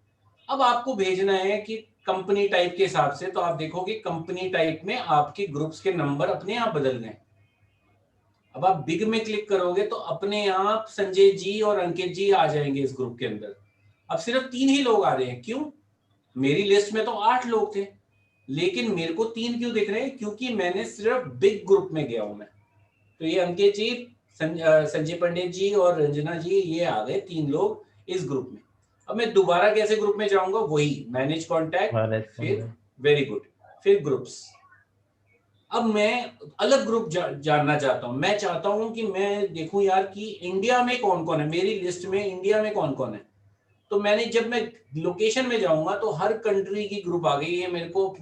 अब आपको भेजना है कि कंपनी टाइप के हिसाब से, तो आप देखोगे कंपनी टाइप में आपके ग्रुप्स के नंबर अपने आप बदल गए। अब आप बिग में क्लिक करोगे तो अपने आप संजय जी और अंकित जी आ जाएंगे इस ग्रुप के अंदर। अब सिर्फ 3 ही लोग आ रहे हैं, क्यों? मेरी लिस्ट में तो 8 लोग थे, लेकिन मेरे को 3 क्यों दिख रहे हैं? क्योंकि मैंने सिर्फ बिग ग्रुप में गया हूं मैं। तो ये अंकित जी, संजय पंडित जी और रंजना जी, ये आ गए 3 लोग इस ग्रुप में। अब मैं दोबारा कैसे ग्रुप में जाऊंगा? वही मैनेज कॉन्टैक्ट, फिर वेरी गुड, फिर ग्रुप्स। अब मैं अलग ग्रुप जानना चाहता हूं। मैं चाहता हूं कि मैं देखूं यार कि इंडिया में कौन कौन है, मेरी लिस्ट में इंडिया में कौन कौन है। तो मैंने जब मैं लोकेशन में जाऊंगा तो हर कंट्री की ग्रुप आ गई, ये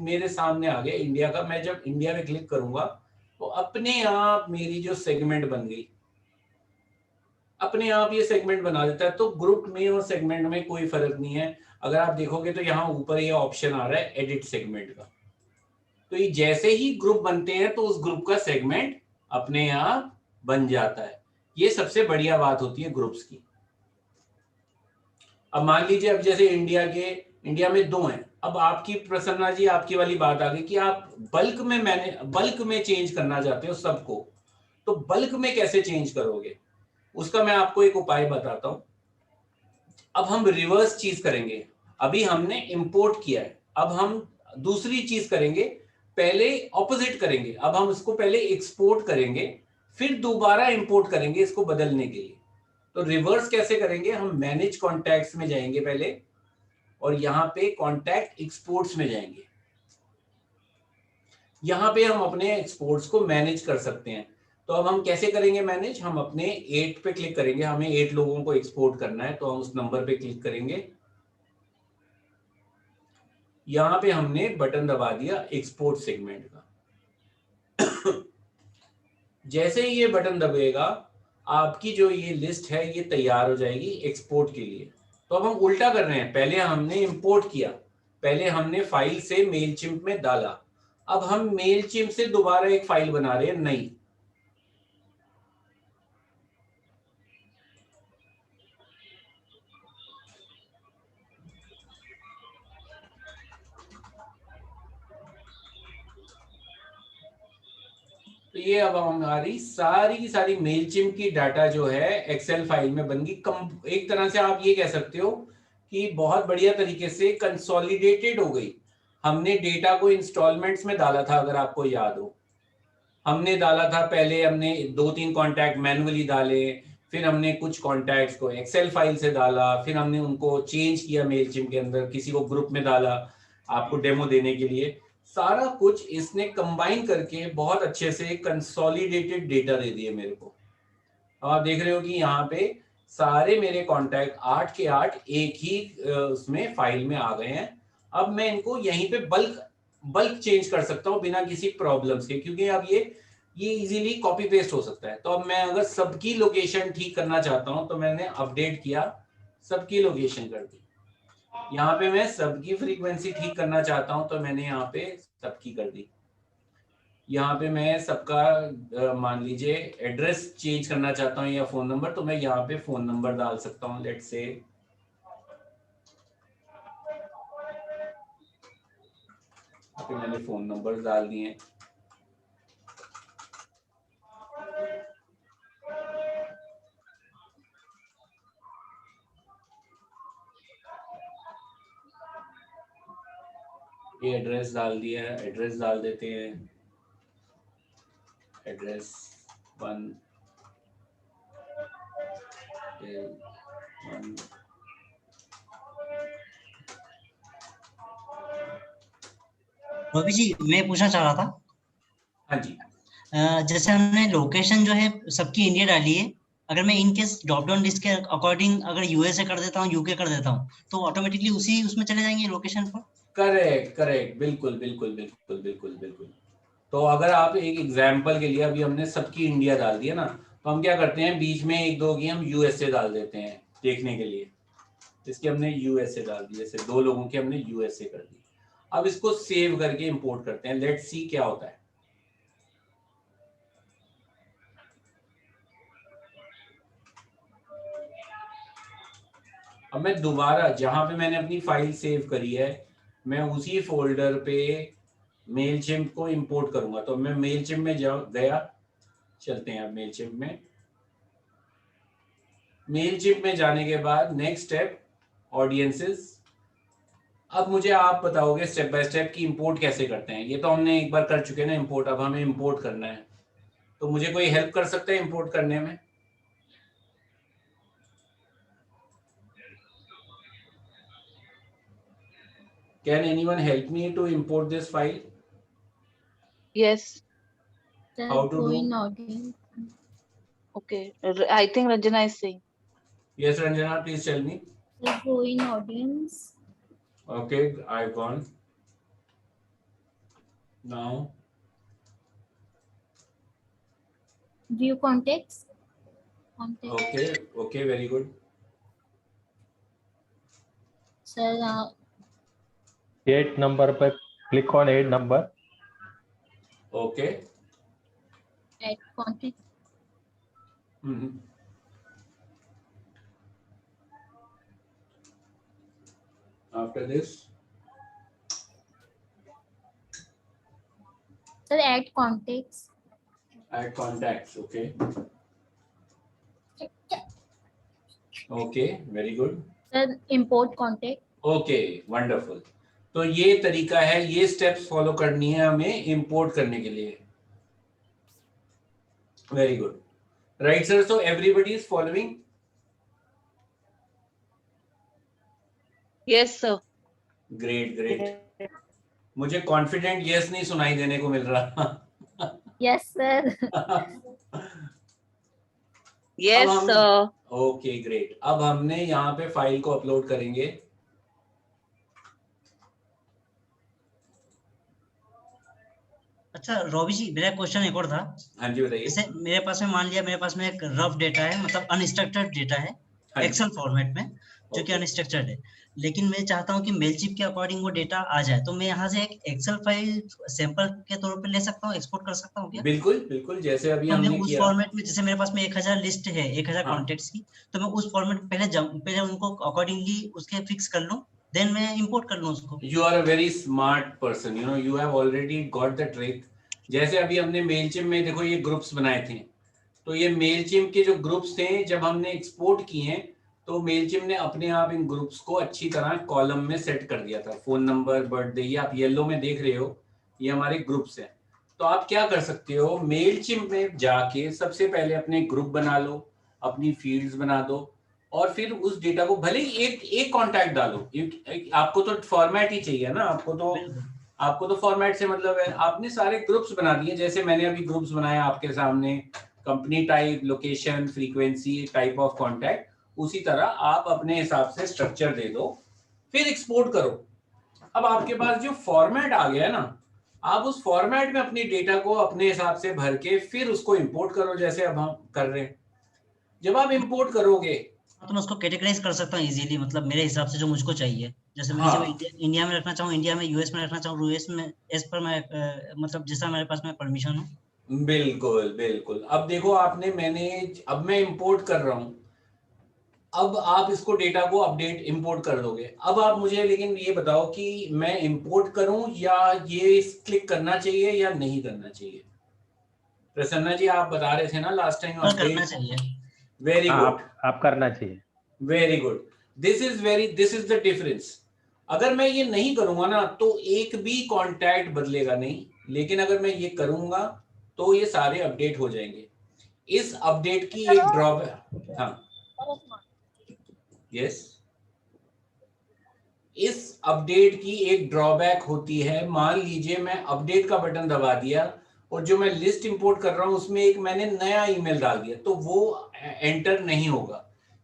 मेरे सामने आ गया इंडिया का। मैं जब इंडिया में क्लिक करूंगा तो अपने आप मेरी जो सेगमेंट बन गई, अपने आप ये सेगमेंट बना देता है। तो ग्रुप में और सेगमेंट में कोई फर्क नहीं है। अगर आप देखोगे तो यहाँ ऊपर ये ऑप्शन आ रहा है एडिट सेगमेंट का, तो ये जैसे ही ग्रुप बनते हैं तो उस ग्रुप का सेगमेंट अपने आप बन जाता है। ये सबसे बढ़िया बात होती है ग्रुप्स की। अब मान लीजिए, अब जैसे इंडिया में 2 हैं, अब आपकी प्रसन्ना जी, आपकी वाली बात आ गई कि आप बल्क में चेंज करना चाहते हो सबको, तो बल्क में कैसे चेंज करोगे, उसका मैं आपको एक उपाय बताता हूं। अब हम रिवर्स चीज करेंगे। अभी हमने इंपोर्ट किया है, अब हम दूसरी चीज करेंगे, पहले ऑपोजिट करेंगे। अब हम इसको पहले एक्सपोर्ट करेंगे, फिर दोबारा इंपोर्ट करेंगे इसको बदलने के लिए। तो रिवर्स कैसे करेंगे, हम मैनेज कॉन्टैक्ट्स में जाएंगे पहले, और यहाँ पे कॉन्टैक्ट एक्सपोर्ट्स में जाएंगे। यहाँ पे हम अपने एक्सपोर्ट्स को मैनेज कर सकते हैं। तो अब हम कैसे करेंगे मैनेज, हम अपने 8 पे क्लिक करेंगे, हमें 8 लोगों को एक्सपोर्ट करना है, तो हम उस नंबर पे क्लिक करेंगे। यहाँ पे हमने बटन दबा दिया एक्सपोर्ट सेगमेंट का। जैसे ही ये बटन दबेगा, आपकी जो ये लिस्ट है ये तैयार हो जाएगी एक्सपोर्ट के लिए। तो अब हम उल्टा कर रहे हैं, पहले हमने इंपोर्ट किया, पहले हमने फाइल से मेलचिम्प में डाला, अब हम मेलचिम्प से दोबारा एक फाइल बना रहे हैं नई। तो ये अब हमारी सारी की सारी मेलचिम्प की डाटा जो है एक्सेल फाइल में बन गई। एक तरह से आप ये कह सकते हो कि बहुत बढ़िया तरीके से कंसोलिडेटेड हो गई। हमने डेटा को इंस्टॉलमेंट्स में डाला था, अगर आपको याद हो, हमने डाला था पहले, हमने 2-3 कॉन्टैक्ट मैनुअली डाले, फिर हमने कुछ कॉन्टैक्ट्स को एक्सेल फाइल से डाला, फिर हमने उनको चेंज किया मेलचिम्प के अंदर, किसी को ग्रुप में डाला आपको डेमो देने के लिए। सारा कुछ इसने कंबाइन करके बहुत अच्छे से कंसोलिडेटेड डेटा दे दिए मेरे को। आप देख रहे हो कि यहाँ पे सारे मेरे कॉन्टैक्ट 8 के 8 एक ही उसमें फाइल में आ गए हैं। अब मैं इनको यहीं पे बल्क चेंज कर सकता हूँ बिना किसी प्रॉब्लम्स के, क्योंकि अब ये इजीली कॉपी पेस्ट हो सकता है। तो अब मैं अगर सबकी लोकेशन ठीक करना चाहता हूँ तो मैंने अपडेट किया, सबकी लोकेशन कर दी। यहाँ पे मैं सबकी फ्रीक्वेंसी ठीक करना चाहता हूँ तो मैंने यहाँ पे सबकी कर दी। यहाँ पे मैं सबका मान लीजिए एड्रेस चेंज करना चाहता हूँ या फोन नंबर, तो मैं यहाँ पे फोन नंबर डाल सकता हूँ। लेट्स से मैंने फोन नंबर डाल दिए। ये एड्रेस डाल दिया है, एड्रेस डाल देते हैं, एड्रेस 1 रवि जी, मैं पूछना चाह रहा था। हाँ जी, जैसे हमने लोकेशन जो है सबकी इंडिया डाली है, अगर मैं in case drop down list के अकॉर्डिंग अगर यूएसए कर देता हूँ, यूके कर देता हूँ, तो ऑटोमेटिकली उसी उसमें चले जाएंगे लोकेशन पर। करेक्ट, बिल्कुल बिल्कुल बिल्कुल बिल्कुल बिल्कुल। तो अगर आप एक एग्जाम्पल के लिए, अभी हमने सबकी इंडिया डाल दिया ना, तो हम क्या करते हैं, बीच में 1-2 की हम यूएसए डाल देते हैं देखने के लिए। इसके हमने यूएसए डाल दी, जैसे 2 लोगों की हमने यूएसए कर दी। अब इसको सेव करके इंपोर्ट करते हैं, लेट्स सी क्या होता है। अब मैं दोबारा जहां पे मैंने अपनी फाइल सेव करी है, मैं उसी फोल्डर पे मेलचिम्प को इंपोर्ट करूंगा। तो मैं मेलचिम्प में गया, चलते हैं अब मेलचिम्प में। मेलचिम्प में जाने के बाद नेक्स्ट स्टेप ऑडियंसेस। अब मुझे आप बताओगे स्टेप बाय स्टेप की इंपोर्ट कैसे करते हैं। ये तो हमने एक बार कर चुके हैं ना इंपोर्ट, अब हमें इंपोर्ट करना है। तो मुझे कोई हेल्प कर सकता है इंपोर्ट करने में? Can anyone help me to import this file? Yes. Sir, How to go do? in audience. Okay. I think Ranjana is saying. Yes, Ranjana, please tell me. Let's go in audience. Okay, I've gone. Now, View contacts. Contact. okay, very good. Sir, 8 number पे click on 8 number. Okay. add contact. Mhm. After this, Sir, add contacts. add contacts. Okay. Okay, very good. Sir, import contact. Okay wonderful. तो ये तरीका है, ये steps follow करनी है हमें import करने के लिए। Very good, right sir. So everybody is following? Yes sir. Great great. मुझे कॉन्फिडेंट यस नहीं सुनाई देने को मिल रहा। Yes, sir. Yes sir. Okay great. अब हमने यहाँ पे फाइल को अपलोड करेंगे। अच्छा रॉबी जी, मेरा क्वेश्चन एक और था। हाँ जी बताइए। जैसे मेरे पास में, मान लिया मेरे पास में एक रफ डेटा है, मतलब अनस्ट्रक्चर्ड डेटा है हाँ जी। एक्सेल फॉर्मेट में, जो कि Okay. अनस्ट्रक्चर्ड है, लेकिन मैं चाहता हूँ कि मेलचिप के अकॉर्डिंग वो डेटा आ जाए, तो मैं यहाँ से एक एक्सेल फाइल सैंपल के तौर पे ले सकता हूँ, एक्सपोर्ट कर सकता हूँ क्या? बिल्कुल बिल्कुल, जैसे अभी तो मैं हमने उस किया। फॉर्मेट में, जैसे मेरे पास में 1000 लिस्ट है, 1000 हाँ। कॉन्टेक्ट्स की, तो मैं उस फॉर्मेट में पहले उनको अकॉर्डिंगली उसके फिक्स कर लूँ, देन मैं इंपोर्ट कर लूँ उसको। You are a very smart person. You know, you have already got the trick. जैसे अभी हमने मेलचिम में देखो ये ग्रुप्स बनाए थे, तो ये मेलचिम के जो ग्रुप्स थे जब हमने एक्सपोर्ट किए हैं तो मेलचिम ने अपने आप इन ग्रुप्स को अच्छी तरह कॉलम में सेट कर दिया था। फोन नंबर, बर्थडे, ये आप येलो में देख रहे हो, ये हमारे ग्रुप्स हैं। तो आप क्या कर सकते हो, मेलचिम में जाके सबसे पहले अपने ग्रुप बना लो, अपनी फील्ड्स बना दो, और फिर उस डेटा को भले ही एक कॉन्टैक्ट डालो। आपको तो फॉर्मेट ही चाहिए ना, आपको तो फॉर्मेट से मतलब है। आपने सारे ग्रुप्स बना दिए, जैसे मैंने अभी ग्रुप्स बनाया आपके सामने, company type, location, frequency, type of contact, उसी तरह आप अपने हिसाब से स्ट्रक्चर दे दो, फिर एक्सपोर्ट करो। अब आपके पास जो फॉर्मेट आ गया ना, आप उस फॉर्मेट में अपनी डेटा को अपने हिसाब से भर के फिर उसको इंपोर्ट करो, जैसे अब हम कर रहे हैं। जब आप इंपोर्ट करोगे तो मैं उसको कैटेगराइज कर सकता हूँ इजीली, मतलब मेरे हिसाब से जो मुझको चाहिए। जैसे मैं हाँ। इंडिया में रखना चाहूँ इंडिया में, यूएस में रखना चाहूँ यूएस में, एज पर मैं मतलब जैसा मेरे पास में परमिशन हो। बिल्कुल बिल्कुल। अब देखो आपने, अब मैं इंपोर्ट कर रहा हूं, अब आप इसको डेटा को अपडेट इंपोर्ट कर दोगे। अब आप मुझे लेकिन ये बताओ कि मैं इंपोर्ट करूं या ये क्लिक करना चाहिए या नहीं करना चाहिए। प्रसन्ना जी आप बता रहे थे ना लास्ट टाइम करना अपडेट। चाहिए। वेरी गुड, आप करना चाहिए। Very good. This is the difference. अगर मैं ये नहीं करूंगा ना तो एक भी कॉन्टैक्ट बदलेगा नहीं, लेकिन अगर मैं ये करूंगा तो ये सारे अपडेट हो जाएंगे। इस अपडेट की एक ड्रॉबैक, हाँ यस, इस अपडेट की एक ड्रॉबैक होती है। मान लीजिए मैं अपडेट का बटन दबा दिया और जो मैं लिस्ट इंपोर्ट कर रहा हूं उसमें एक मैंने नया ईमेल डाल दिया, तो वो एंटर नहीं होगा,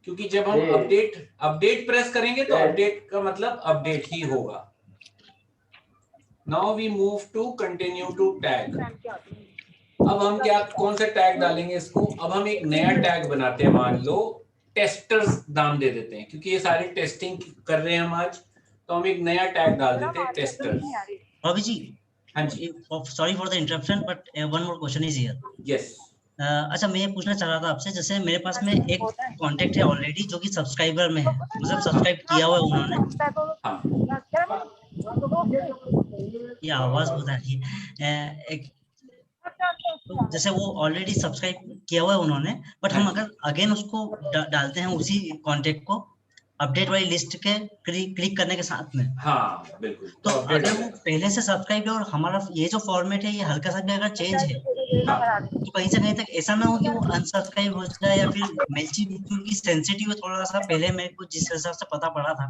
क्योंकि जब हम अपडेट प्रेस करेंगे तो अपडेट का मतलब अपडेट ही होगा। Now we move to continue to tag. अब हम कौन सा टैग डालेंगे इसको? अब हम एक नया टैग बनाते हैं, मान लो टेस्टर्स नाम दे देते हैं, क्योंकि ये सारी टेस्टिंग कर रहे हैं हम आज, तो हम एक नया टैग डाल देते हैं, टेस्टर्स। रवि जी, हाँ जी, sorry for the interruption, but one more question is here. Yes. अच्छा, मैं ये पूछना चाह रहा था आपसे, जैसे मेरे पास में एक कांटेक्ट है ऑलरेडी जो कि सब्सक्राइबर में है, मतलब सब्सक्राइब किया हुआ है उन्होंने। हाँ, ये आवाज बहुत आ रही है। तो जैसे वो ऑलरेडी सब्सक्राइब किया हुआ है उन्होंने, बट हम अगर अगेन उसको डालते हैं उसी कांटेक्ट को अपडेट वाली लिस्ट के क्लिक करने के साथ में, हाँ बिल्कुल, तो अगर वो पहले से सब्सक्राइब है और हमारा ये जो फॉर्मेट है ये हल्का सा भी अगर चेंज है, तो कहीं से कहीं तक ऐसा ना हो कि वो अनसब्सक्राइब हो जाए, या फिर मेलचिप क्योंकि सेंसिटिव है थोड़ा सा, पहले मेरे को जिस हिसाब से पता पड़ा था,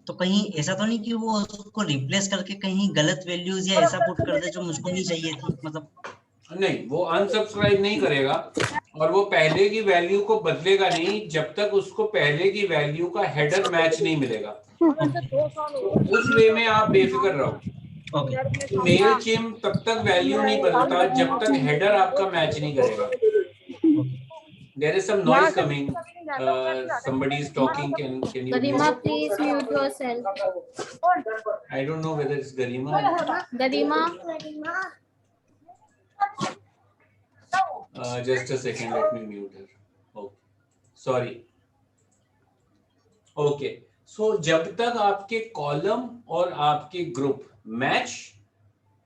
तो कहीं ऐसा तो नहीं कि वो उसको रिप्लेस करके कहीं गलत वैल्यूज या ऐसा पुट कर दे जो मुझको नहीं चाहिए थी, मतलब। नहीं, वो अनसब्सक्राइब नहीं करेगा, और वो पहले की वैल्यू को बदलेगा नहीं जब तक उसको पहले की वैल्यू का हेडर मैच नहीं मिलेगा। तो उस वे में आप बेफिक्र रहो। ओके मेल चिम तब तक वैल्यू नहीं बदलता जब तक हेडर आपका मैच नहीं करेगा। There is some noise coming. Somebody is talking. Can you Garima, mute? please mute yourself. I don't know whether it's Garima. Garima. Just a second. Let me mute her. Okay. Sorry. Okay. So जब तक आपके column और आपके group match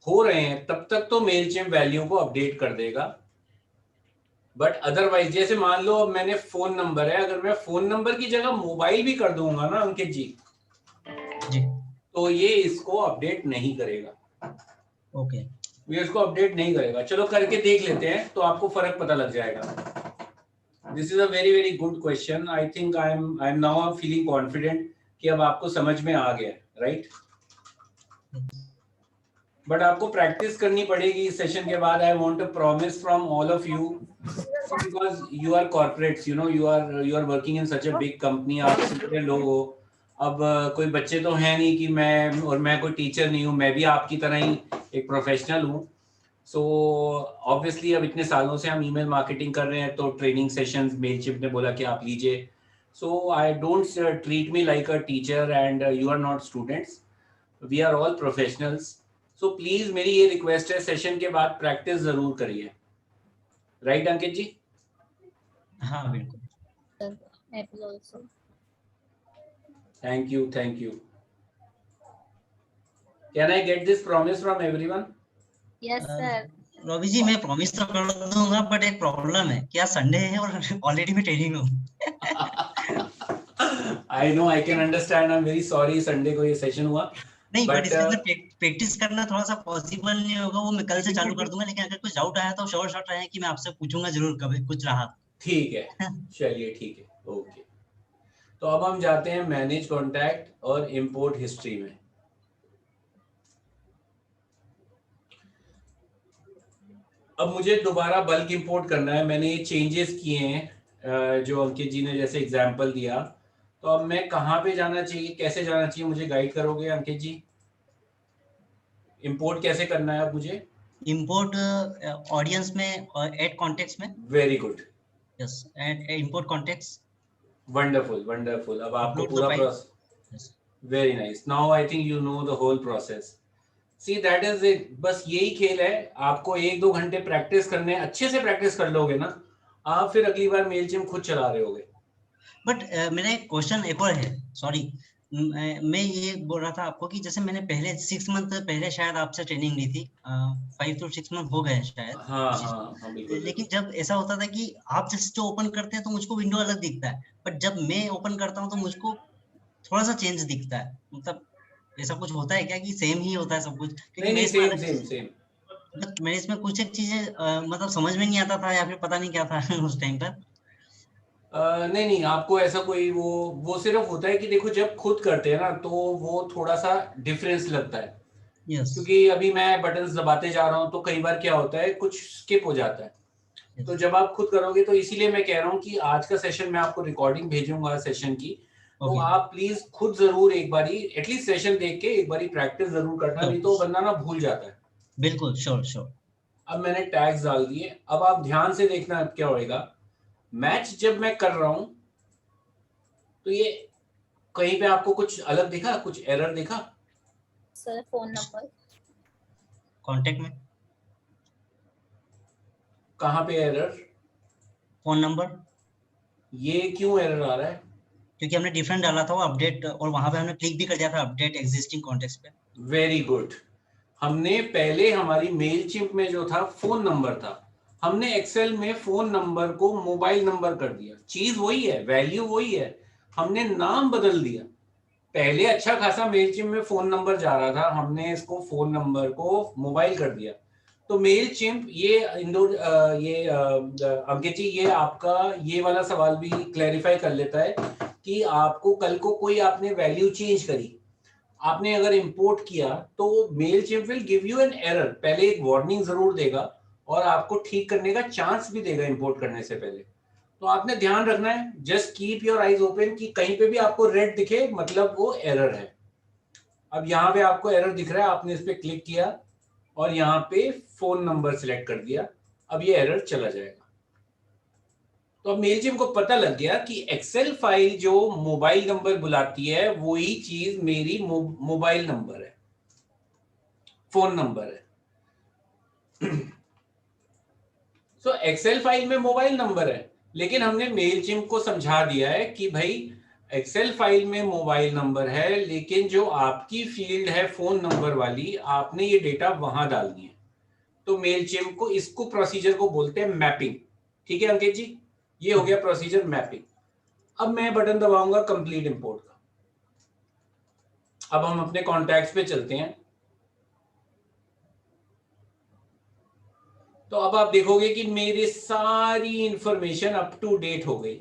हो रहे हैं तब तक तो मेलचिम्प वैल्यू को अपडेट कर देगा। बट अदरवाइज जैसे मान लो अब मैंने फोन नंबर है, अगर मैं फोन नंबर की जगह मोबाइल भी कर दूंगा ना अंकित जी, तो ये इसको अपडेट नहीं करेगा। ओके ये इसको अपडेट नहीं करेगा। चलो करके देख लेते हैं तो आपको फर्क पता लग जाएगा। This is a very very good question. I think I am now feeling confident कि अब आपको समझ में आ गया, राइट? बट आपको प्रैक्टिस करनी पड़ेगी इस सेशन के बाद। I want to promise from all of you, because you are corporates, you know, you are working in such a big company. आप सीनियर लोग हो। अब कोई बच्चे तो है नहीं कि मैं कोई टीचर नहीं हूँ, मैं भी आपकी तरह ही एक प्रोफेशनल हूँ। सो ऑब्वियसली अब इतने सालों से हम ईमेल मार्केटिंग कर रहे हैं तो ट्रेनिंग सेशंस मेलचिम्प ने बोला कि आप लीजिए। So I don't treat me like a teacher and you are not students, we are all professionals. So please मेरी ये रिक्वेस्ट है, सेशन के बाद प्रैक्टिस जरूर करिए, राइट अंकित जी? हाँ बिल्कुल। I will also. Thank you, thank you. Can I get this promise from everyone? Yes, sir. Ravi ji मैं प्रॉमिस तो कर दूंगा, बट एक प्रॉब्लम है, क्या संडे है और ऑलरेडी मैं ट्रेनिंग हूँ। I know, I can understand. I am very sorry Sunday को ये सेशन हुआ। नहीं बट इसके अंदर बट प्रैक्टिस करना थोड़ा सा पॉसिबल नहीं होगा, वो मैं कल से चालू कर दूंगा। लेकिन अगर कुछ डाउट आया तो शॉर्ट रहे कि मैं आपसे पूछूंगा जरूर कभी कुछ रहा। ठीक है, चलिए ठीक है, ओके। तो अब हम जाते हैं मैनेज कॉन्टैक्ट और इंपोर्ट हिस्ट्री में। अब मुझे दोबारा बल्क इंपोर्ट करना है। मैंने ये चेंजेस किए हैं जो अंकित जी ने जैसे एग्जांपल दिया। तो अब मैं कहाँ पे जाना चाहिए, कैसे जाना चाहिए, मुझे गाइड करोगे अंकित जी? इंपोर्ट कैसे करना है अब मुझे? इंपोर्ट ऑडियंस में और ऐड कॉन्टेक्स्ट में। Very good, yes, add import contacts. Wonderful wonderful. अब आपको Upload the पूरा file. Process, very nice, now I think you know the whole process. See that is it. बस यही खेल है। आपको 1-2 घंटे प्रैक्टिस करने, अच्छे से प्रैक्टिस कर लोगे ना, आप फिर अगली बार मेलचिम्प खुद चला रहे होगे। बट मेरा एक क्वेश्चन एक और है, सॉरी। मैं ये बोल रहा था आपको कि जैसे मैंने पहले 6 मंथ पहले शायद आपसे ट्रेनिंग ली थी, 5 to 6 मंथ हो गए शायद। हाँ बिल्कुल। लेकिन जब ऐसा होता था कि आप जैसे जो ओपन करते हैं तो मुझको विंडो अलग दिखता है, बट जब मैं ओपन करता हूँ तो मुझको थोड़ा सा चेंज दिखता है। मतलब ऐसा कुछ होता है क्या कि सेम ही होता है सब कुछ? क्योंकि नहीं, मैं इसमें सेम सेम सेम। मेरे इसमें कुछ एक चीजें मतलब समझ में नहीं आता था, या फिर पता नहीं क्या था उस टाइम पर। नहीं, आपको ऐसा कोई वो सिर्फ होता है कि देखो जब खुद करते हैं ना तो वो थोड़ा सा डिफरेंस लगता है। यस क्योंकि अभी मैं बटन्स दबाते जा रहा हूँ तो कई बार क्या होता है, कुछ स्किप हो जाता है। तो जब आप खुद करोगे तो इसीलिए मैं कह रहा हूँ कि आज का सेशन मैं आपको रिकॉर्डिंग भेजूंगा सेशन की, तो आप प्लीज खुद जरूर एक बारी एटलीस्ट सेशन देख के एक बारी प्रैक्टिस जरूर करना, नहीं तो बंदा ना भूल जाता है। बिल्कुल, श्योर। अब मैंने टैग्स डाल दिए। अब आप ध्यान से देखना अब क्या होएगा। मैच जब मैं कर रहा हूं तो ये कहीं पे आपको कुछ अलग दिखा, कुछ एरर दिखा? Sir, phone number. कांटेक्ट में कहाँ पे एरर? Phone number. ये क्यों एरर आ रहा है? क्योंकि हमने डिफरेंट डाला था वो अपडेट, और वहां पे हमने क्लिक भी कर दिया था अपडेट एग्जिस्टिंग कॉन्टेक्स्ट पे। Very good. हमने पहले हमारी मेलचिम्प में जो था फोन नंबर था, हमने एक्सेल में फोन नंबर को मोबाइल नंबर कर दिया। चीज वही है, वैल्यू वही है, हमने नाम बदल दिया। पहले अच्छा खासा मेलचिम्प में फोन नंबर जा रहा था, हमने इसको फोन नंबर को मोबाइल कर दिया। तो मेलचिम्प ये अंकित जी, ये आपका ये वाला सवाल भी क्लैरिफाई कर लेता है कि आपको कल को कोई आपने वैल्यू चेंज करी, आपने अगर इंपोर्ट किया तो Mailchimp will give you an error. पहले एक वार्निंग जरूर देगा, और आपको ठीक करने का चांस भी देगा इंपोर्ट करने से पहले। तो आपने ध्यान रखना है, just keep your eyes open कि कहीं पे भी आपको रेड दिखे मतलब वो एरर है। अब यहाँ पे आपको एरर दिख रहा है, आपने इस पे क्लिक किया और यहाँ पे फोन नंबर सिलेक्ट कर दिया, अब ये एरर चला जाएगा। तो अब मेलचिम्प को पता लग गया कि एक्सेल फाइल जो मोबाइल नंबर बुलाती है वही चीज मेरी मोबाइल नंबर है, फोन नंबर है। सो एक्सेल फाइल में मोबाइल नंबर है, लेकिन हमने मेलचिम्प को समझा दिया है कि भाई एक्सेल फाइल में मोबाइल नंबर है, लेकिन जो आपकी फील्ड है फोन नंबर वाली, आपने ये डेटा वहां डालनी है। तो मेलचिम्प को इसको प्रोसीजर को बोलते हैं मैपिंग। ठीक है अंकित जी, ये हो गया प्रोसीजर मैपिंग। अब मैं बटन दबाऊंगा कंप्लीट इंपोर्ट का। अब हम अपने कॉन्टैक्ट्स पे चलते हैं। तो अब आप देखोगे कि मेरी सारी इंफॉर्मेशन अप टू डेट हो गई।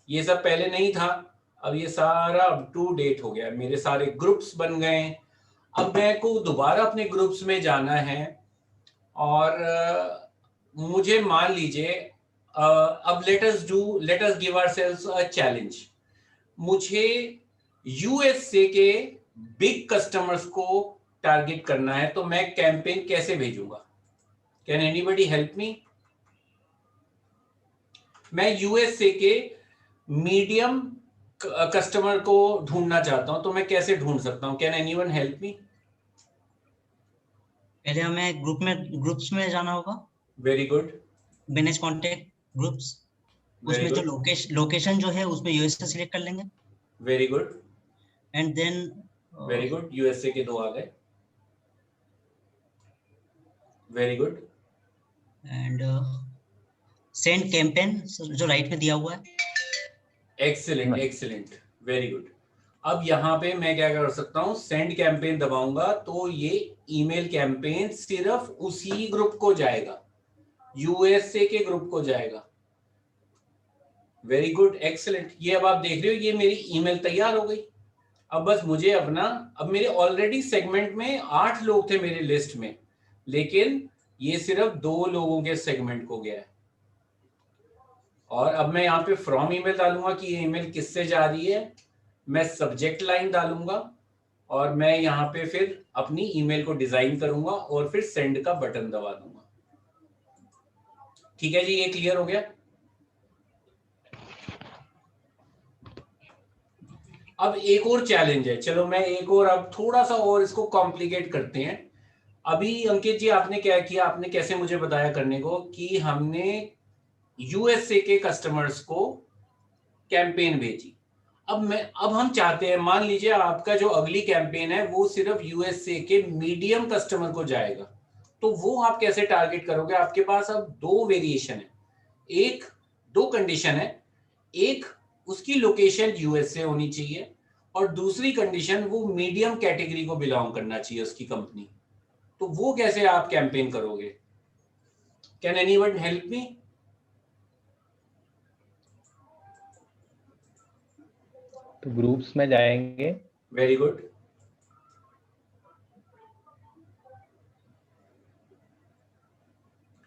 ये सब पहले नहीं था, अब ये सारा अप टू डेट हो गया, मेरे सारे ग्रुप्स बन गए। अब मैं को दोबारा अपने ग्रुप्स में जाना है और मुझे मान लीजिए अब let us give ourselves a challenge. मुझे यूएसए के बिग कस्टमर्स को टारगेट करना है, तो मैं कैंपेन कैसे भेजूंगा? Can anybody help me? मैं यूएसए के मीडियम कस्टमर को ढूंढना चाहता हूं, तो मैं कैसे ढूंढ सकता हूं? Can anyone help me? पहले हमें ग्रुप्स में जाना होगा। Very good, manage contact groups, very उसमें जो गुड, लोकेशन जो है उसमें यूएसए सिलेक्ट कर लेंगे very good, and then very good. USA के 2 आ गए, very good. And send campaign जो राइट में दिया हुआ है। Excellent, excellent, very good. अब यहाँ पे मैं क्या कर सकता हूँ, सेंड कैंपेन दबाऊंगा तो ये ईमेल कैंपेन सिर्फ उसी ग्रुप को जाएगा, यूएसए के ग्रुप को जाएगा। Very good, excellent. ये अब आप देख रहे हो, ये मेरी ईमेल तैयार हो गई। अब बस मुझे अपना, अब मेरे ऑलरेडी सेगमेंट में 8 लोग थे मेरे लिस्ट में, लेकिन ये सिर्फ 2 लोगों के सेगमेंट को गया है। और अब मैं यहाँ पे फ्रॉम ईमेल डालूंगा कि ये ईमेल किससे जा रही है, मैं सब्जेक्ट लाइन डालूंगा और मैं यहाँ पे फिर अपनी ईमेल को डिजाइन करूंगा और फिर सेंड का बटन दबा दूंगा। ठीक है जी, ये क्लियर हो गया। अब एक और चैलेंज है, चलो मैं एक और अब थोड़ा सा और इसको कॉम्प्लिकेट करते हैं। अभी अंकित जी आपने क्या किया, आपने कैसे मुझे बताया करने को कि हमने यूएसए के कस्टमर्स को कैंपेन भेजी। अब हम चाहते हैं, मान लीजिए आपका जो अगली कैंपेन है वो सिर्फ यूएसए के मीडियम कस्टमर को जाएगा, तो वो आप कैसे टारगेट करोगे? आपके पास अब 2 वेरिएशन है, 2 कंडीशन है। एक, उसकी लोकेशन यूएसए होनी चाहिए, और दूसरी कंडीशन वो मीडियम कैटेगरी को बिलोंग करना चाहिए उसकी कंपनी। तो वो कैसे आप कैंपेन करोगे? Can anyone help me? तो ग्रुप्स में जाएंगे। वेरी गुड,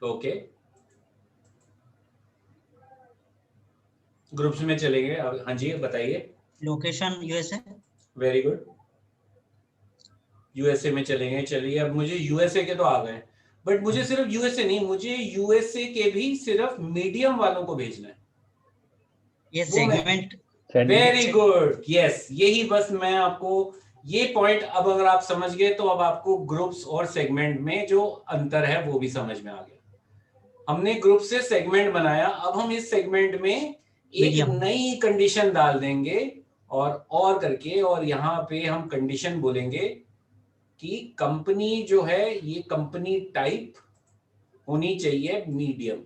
ओके, ग्रुप्स में चलेंगे। अब हाँ जी बताइए। Location USA. Very good, USA में चलेंगे। चलिए, अब मुझे यूएसए के तो आ गए, बट मुझे सिर्फ यूएसए नहीं, मुझे यूएसए के भी सिर्फ मीडियम वालों को भेजना है। ये सेगमेंट। वेरी गुड, यस, यही बस मैं आपको ये पॉइंट, अब अगर आप समझ गए तो अब आपको ग्रुप्स और सेगमेंट में जो अंतर है वो भी समझ में आ गया। हमने ग्रुप से सेगमेंट बनाया, अब हम इस सेगमेंट में एक नई कंडीशन डाल देंगे और करके, और यहाँ पे हम कंडीशन बोलेंगे कि कंपनी जो है ये कंपनी टाइप होनी चाहिए मीडियम,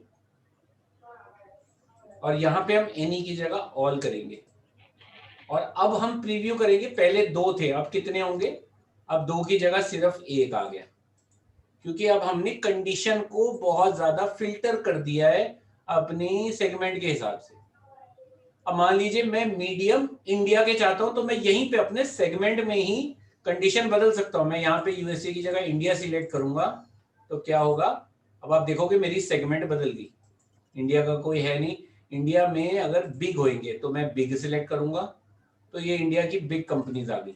और यहाँ पे हम एनी की जगह ऑल करेंगे। और अब हम प्रीव्यू करेंगे, पहले 2 थे, अब कितने होंगे? अब 2 की जगह सिर्फ 1 आ गया, क्योंकि अब हमने कंडीशन को बहुत ज्यादा फिल्टर कर दिया है अपनी सेगमेंट के हिसाब से। अब मान लीजिए मैं मीडियम इंडिया के चाहता हूं, तो मैं यहीं पे अपने सेगमेंट में ही कंडीशन बदल सकता हूं। मैं यहाँ पे यूएसए की जगह इंडिया सिलेक्ट करूंगा, तो क्या होगा? अब आप देखोगे मेरी सेगमेंट बदल गई, इंडिया का कोई है नहीं। इंडिया में अगर बिग होंगे तो मैं बिग सिलेक्ट करूंगा, तो ये इंडिया की बिग कंपनीज आ गई।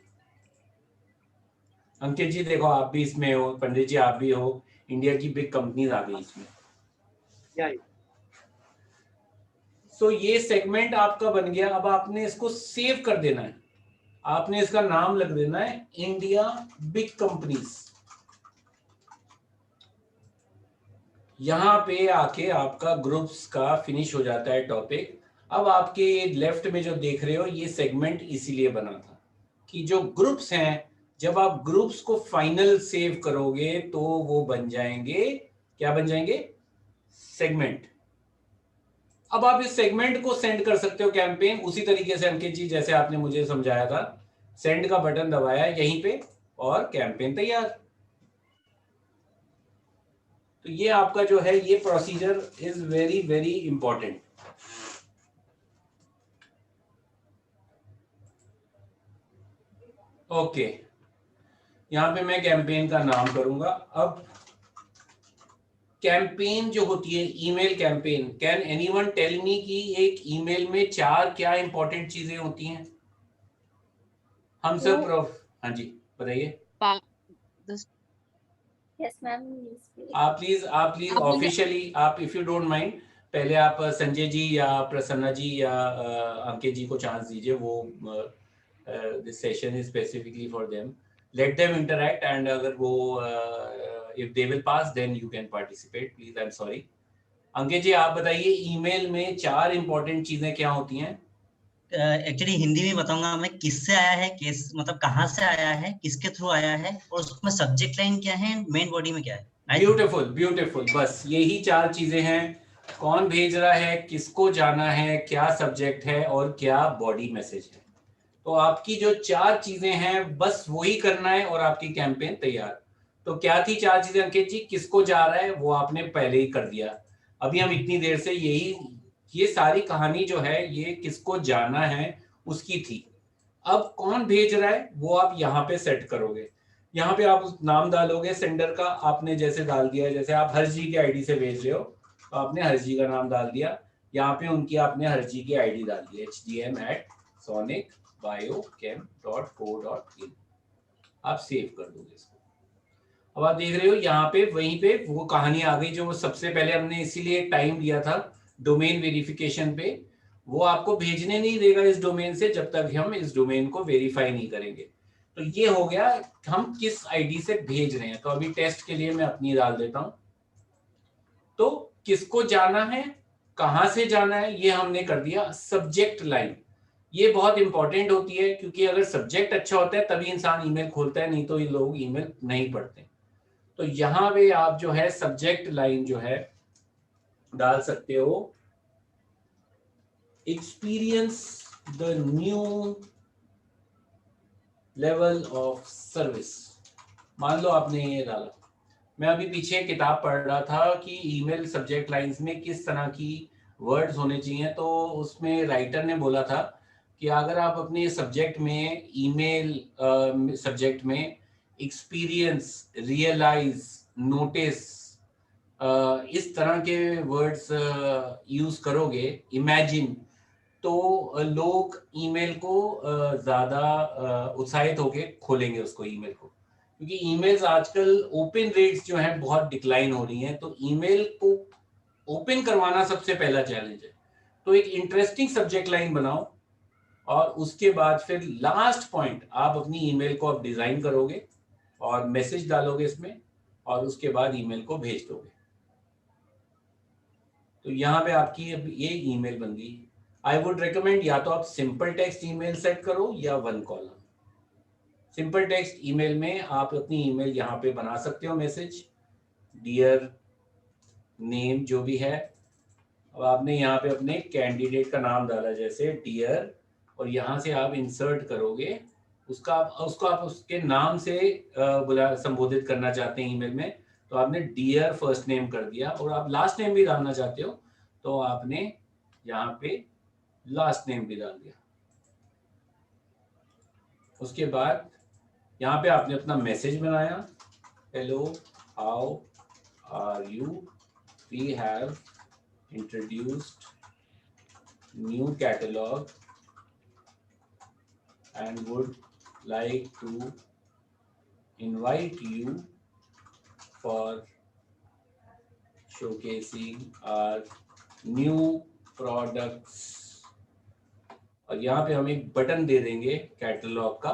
अंकित जी देखो आप भी इसमें हो, पंडित जी आप भी हो, इंडिया की बिग कंपनीज आ गई इसमें। सो ये सेगमेंट आपका बन गया। अब आपने इसको सेव कर देना है, आपने इसका नाम लग देना है इंडिया बिग कंपनीज। यहां पे आके आपका ग्रुप्स का फिनिश हो जाता है टॉपिक। अब आपके लेफ्ट में जो देख रहे हो ये सेगमेंट इसीलिए बना था कि जो ग्रुप्स हैं, जब आप ग्रुप्स को फाइनल सेव करोगे तो वो बन जाएंगे, क्या बन जाएंगे, सेगमेंट। अब आप इस सेगमेंट को सेंड कर सकते हो कैंपेन उसी तरीके से अंकित जी जैसे आपने मुझे समझाया था, सेंड का बटन दबाया यहीं पे और कैंपेन तैयार। तो ये आपका जो है ये procedure is very very important. Okay, यहां पे मैं कैंपेन का नाम करूंगा। अब कैंपेन जो होती है email campaign, can anyone tell me कि एक ईमेल में 4 क्या इंपॉर्टेंट चीजें होती हैं? हम सब हाँ जी बताइए। Yes, ma'am. आप प्लीज ऑफिशियली आप इफ यू डोंट माइंड पहले आप संजय जी या प्रसन्ना जी या अंकित जी को चांस दीजिए, वो this session is specifically for them, let them interact and अगर वो if they will pass then you can participate please. I am sorry. Ankit ji आप बताइए ईमेल में 4 इंपॉर्टेंट चीजें क्या होती हैं? एक्चुअली हिंदी में बताऊंगा मैं, किससे आया है, किस मतलब कहाँ से आया है, किसके थ्रू आया है, और उसमें सब्जेक्ट लाइन क्या है, मेन बॉडी में क्या है। ब्यूटीफुल ब्यूटीफुल, बस यही 4 चीजें हैं। कौन भेज रहा है, किसको जाना है, क्या सब्जेक्ट है और क्या बॉडी मैसेज है। तो आपकी जो 4 चीजें हैं बस वही करना है और आपकी कैंपेन तैयार। तो क्या थी 4 चीजें अंकित जी? किसको जा रहा है वो आपने पहले ही कर दिया, अभी हम इतनी देर से यही, ये सारी कहानी जो है ये किसको जाना है उसकी थी। अब कौन भेज रहा है वो आप यहाँ पे सेट करोगे, यहाँ पे आप नाम डालोगे सेंडर का, आपने जैसे डाल दिया, जैसे आप हर्ष जी की आईडी से भेज रहे हो तो आपने हर्ष जी का नाम डाल दिया, यहाँ पे उनकी आपने हर्ष जी की आईडी डाल दी hdm@sonicbiochem.co.in, आप सेव कर दोगे इसको। अब आप देख रहे हो यहाँ पे वहीं पे वो कहानी आ गई जो सबसे पहले हमने इसीलिए टाइम दिया था डोमेन वेरिफिकेशन पे। वो आपको भेजने नहीं देगा इस डोमेन से जब तक हम इस डोमेन को वेरीफाई नहीं करेंगे। तो ये हो गया हम किस आईडी से भेज रहे हैं। तो अभी टेस्ट के लिए मैं अपनी डाल देता हूं। तो किसको जाना है, कहां से जाना है, ये हमने कर दिया। सब्जेक्ट लाइन ये बहुत इंपॉर्टेंट होती है क्योंकि अगर सब्जेक्ट अच्छा होता है तभी इंसान ईमेल खोलता है, नहीं तो ये लोग ईमेल नहीं पढ़ते। तो यहां पे आप जो है सब्जेक्ट लाइन जो है डाल सकते हो, experience the new level of service. मान लो आपने ये डाला, मैं अभी पीछे किताब पढ़ रहा था कि ईमेल सब्जेक्ट लाइंस में किस तरह की वर्ड्स होने चाहिए, तो उसमें राइटर ने बोला था कि अगर आप अपने सब्जेक्ट में ईमेल सब्जेक्ट में एक्सपीरियंस, रियलाइज, नोटिस इस तरह के वर्ड्स यूज करोगे, इमेजिन, तो लोग ईमेल को ज्यादा उत्साहित होके खोलेंगे उसको ईमेल को। क्योंकि ईमेल्स आजकल ओपन रेट्स जो हैं बहुत डिक्लाइन हो रही हैं, तो ईमेल को ओपन करवाना सबसे पहला चैलेंज है। तो एक इंटरेस्टिंग सब्जेक्ट लाइन बनाओ और उसके बाद फिर लास्ट पॉइंट आप अपनी ईमेल को अब डिजाइन करोगे और मैसेज डालोगे इसमें और उसके बाद ईमेल को भेज दोगे। तो यहाँ पे आपकी अब ये ईमेल बन गई। आई वुड रिकमेंड या तो आप सिंपल टेक्स्ट ईमेल सेट करो या 1 कॉलम। सिंपल टेक्स्ट ईमेल में आप अपनी ईमेल यहाँ पे बना सकते हो, मैसेज, डियर, नेम जो भी है। अब आपने यहाँ पे अपने कैंडिडेट का नाम डाला जैसे डियर, और यहाँ से आप इंसर्ट करोगे उसको आप उसके नाम से संबोधित करना चाहते हैं ईमेल में, तो आपने डियर फर्स्ट नेम कर दिया, और आप लास्ट नेम भी डालना चाहते हो तो आपने यहाँ पे लास्ट नेम भी डाल दिया। उसके बाद यहाँ पे आपने अपना मैसेज बनाया, hello how are you, we have introduced new catalog and would like to invite you for showcasing our new products। और यहाँ पे हम एक बटन दे देंगे कैटलॉग का।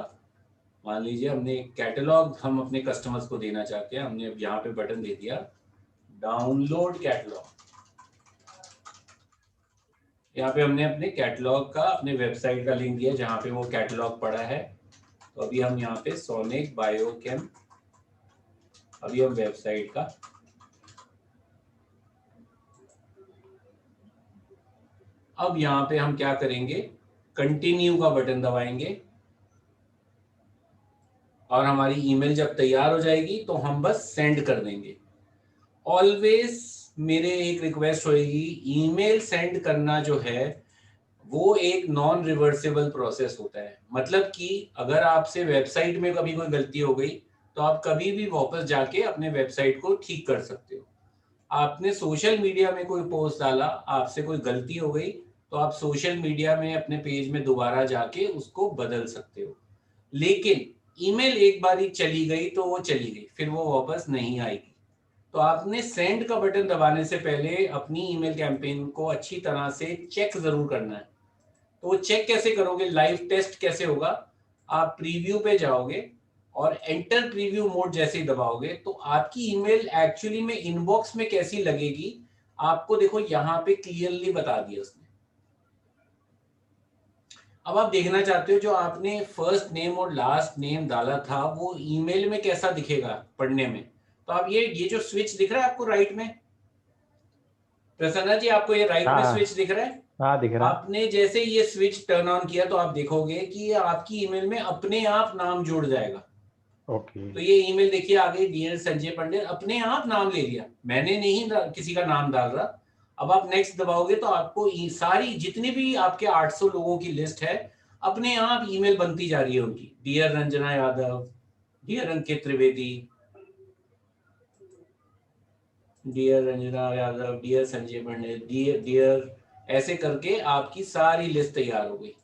मान लीजिए हमने एक कैटलॉग हम अपने कस्टमर्स को देना चाहते हैं, हमने अब यहाँ पे बटन दे दिया डाउनलोड कैटलॉग। यहाँ पे हमने अपने कैटलॉग का, अपने वेबसाइट का लिंक दिया जहाँ पे वो कैटलॉग पड़ा है। तो अभी हम यहाँ पे सोनिक बायोकेम, अभी हम वेबसाइट का अब यहाँ पे हम क्या करेंगे, कंटिन्यू का बटन दबाएंगे और हमारी ईमेल जब तैयार हो जाएगी तो हम बस सेंड कर देंगे। ऑलवेज मेरे एक रिक्वेस्ट होएगी, ईमेल सेंड करना जो है वो एक नॉन रिवर्सेबल प्रोसेस होता है। मतलब कि अगर आपसे वेबसाइट में कभी कोई गलती हो गई तो आप कभी भी वापस जाके अपने वेबसाइट को ठीक कर सकते हो। आपने सोशल मीडिया में कोई पोस्ट डाला, आपसे कोई गलती हो गई तो आप सोशल मीडिया में अपने पेज में दोबारा जाके उसको बदल सकते हो। लेकिन ईमेल एक बार ही चली गई तो वो चली गई, फिर वो वापस नहीं आएगी। तो आपने सेंड का बटन दबाने से पहले अपनी ईमेल कैंपेन को अच्छी तरह से चेक जरूर करना है। तो वो चेक कैसे करोगे, लाइव टेस्ट कैसे होगा, आप प्रीव्यू पे जाओगे और एंटर प्रीव्यू मोड जैसे ही दबाओगे तो आपकी ईमेल एक्चुअली में इनबॉक्स में कैसी लगेगी आपको देखो यहाँ पे क्लियरली बता दिया उसने। अब आप देखना चाहते हो जो आपने फर्स्ट नेम और लास्ट नेम डाला था वो ईमेल में कैसा दिखेगा पढ़ने में। तो आप ये जो स्विच दिख रहा है आपको राइट में, प्रसन्ना जी आपको ये राइट में स्विच दिख रहा है? हाँ दिख रहा है। आपने जैसे ये स्विच टर्न ऑन किया तो आप देखोगे कि आपकी ईमेल में अपने आप नाम जुड़ जाएगा। ओके। तो ये ईमेल देखिए आ गई, डियर संजय पंडित, अपने आप नाम ले लिया, मैंने नहीं किसी का नाम डाल रहा। अब आप नेक्स्ट दबाओगे तो आपको सारी जितनी भी आपके 800 लोगों की लिस्ट है अपने आप ईमेल बनती जा रही है उनकी। डियर रंजना यादव, डियर अंकित त्रिवेदी, डियर रंजना यादव, डियर संजय पंडित, डियर ऐसे करके आपकी सारी लिस्ट तैयार हो गई।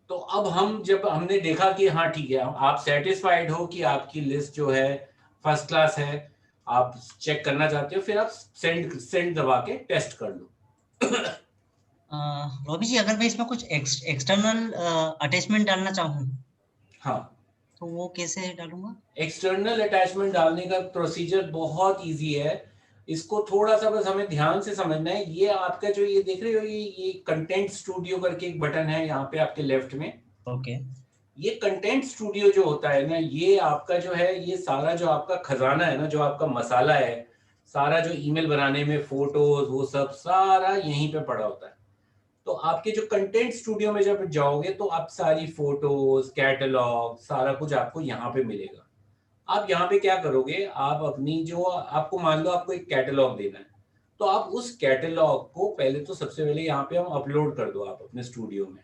तो अब हम जब हमने देखा कि हाँ ठीक है, आप सेटिस्फाइड हो कि आपकी लिस्ट जो है फर्स्ट क्लास है, आप चेक करना चाहते हो, फिर आप सेंड दबा के टेस्ट कर लो। रॉबी जी, अगर मैं इसमें कुछ एक्सटर्नल अटैचमेंट डालना चाहूँ हाँ, तो वो कैसे डालूंगा? एक्सटर्नल अटैचमेंट डालने का प्रोसीजर बहुत इजी है। इसको थोड़ा सा बस हमें ध्यान से समझना है। ये आपका जो ये देख रहे हो ये कंटेंट स्टूडियो करके एक बटन है यहाँ पे आपके लेफ्ट में। ओके। ये कंटेंट स्टूडियो जो होता है ना, ये आपका जो है, ये सारा जो आपका खजाना है ना, जो आपका मसाला है, सारा जो ईमेल बनाने में फोटोज वो सब सारा यहीं पे पड़ा होता है। तो आपके जो कंटेंट स्टूडियो में जब जाओगे तो आप सारी फोटोज, कैटलॉग, सारा कुछ आपको यहाँ पे मिलेगा। आप यहाँ पे क्या करोगे, आप अपनी जो आपको मान लो आपको एक कैटलॉग देना है तो आप उस कैटलॉग को पहले तो सबसे पहले यहाँ पे हम अपलोड कर दो आप अपने स्टूडियो में।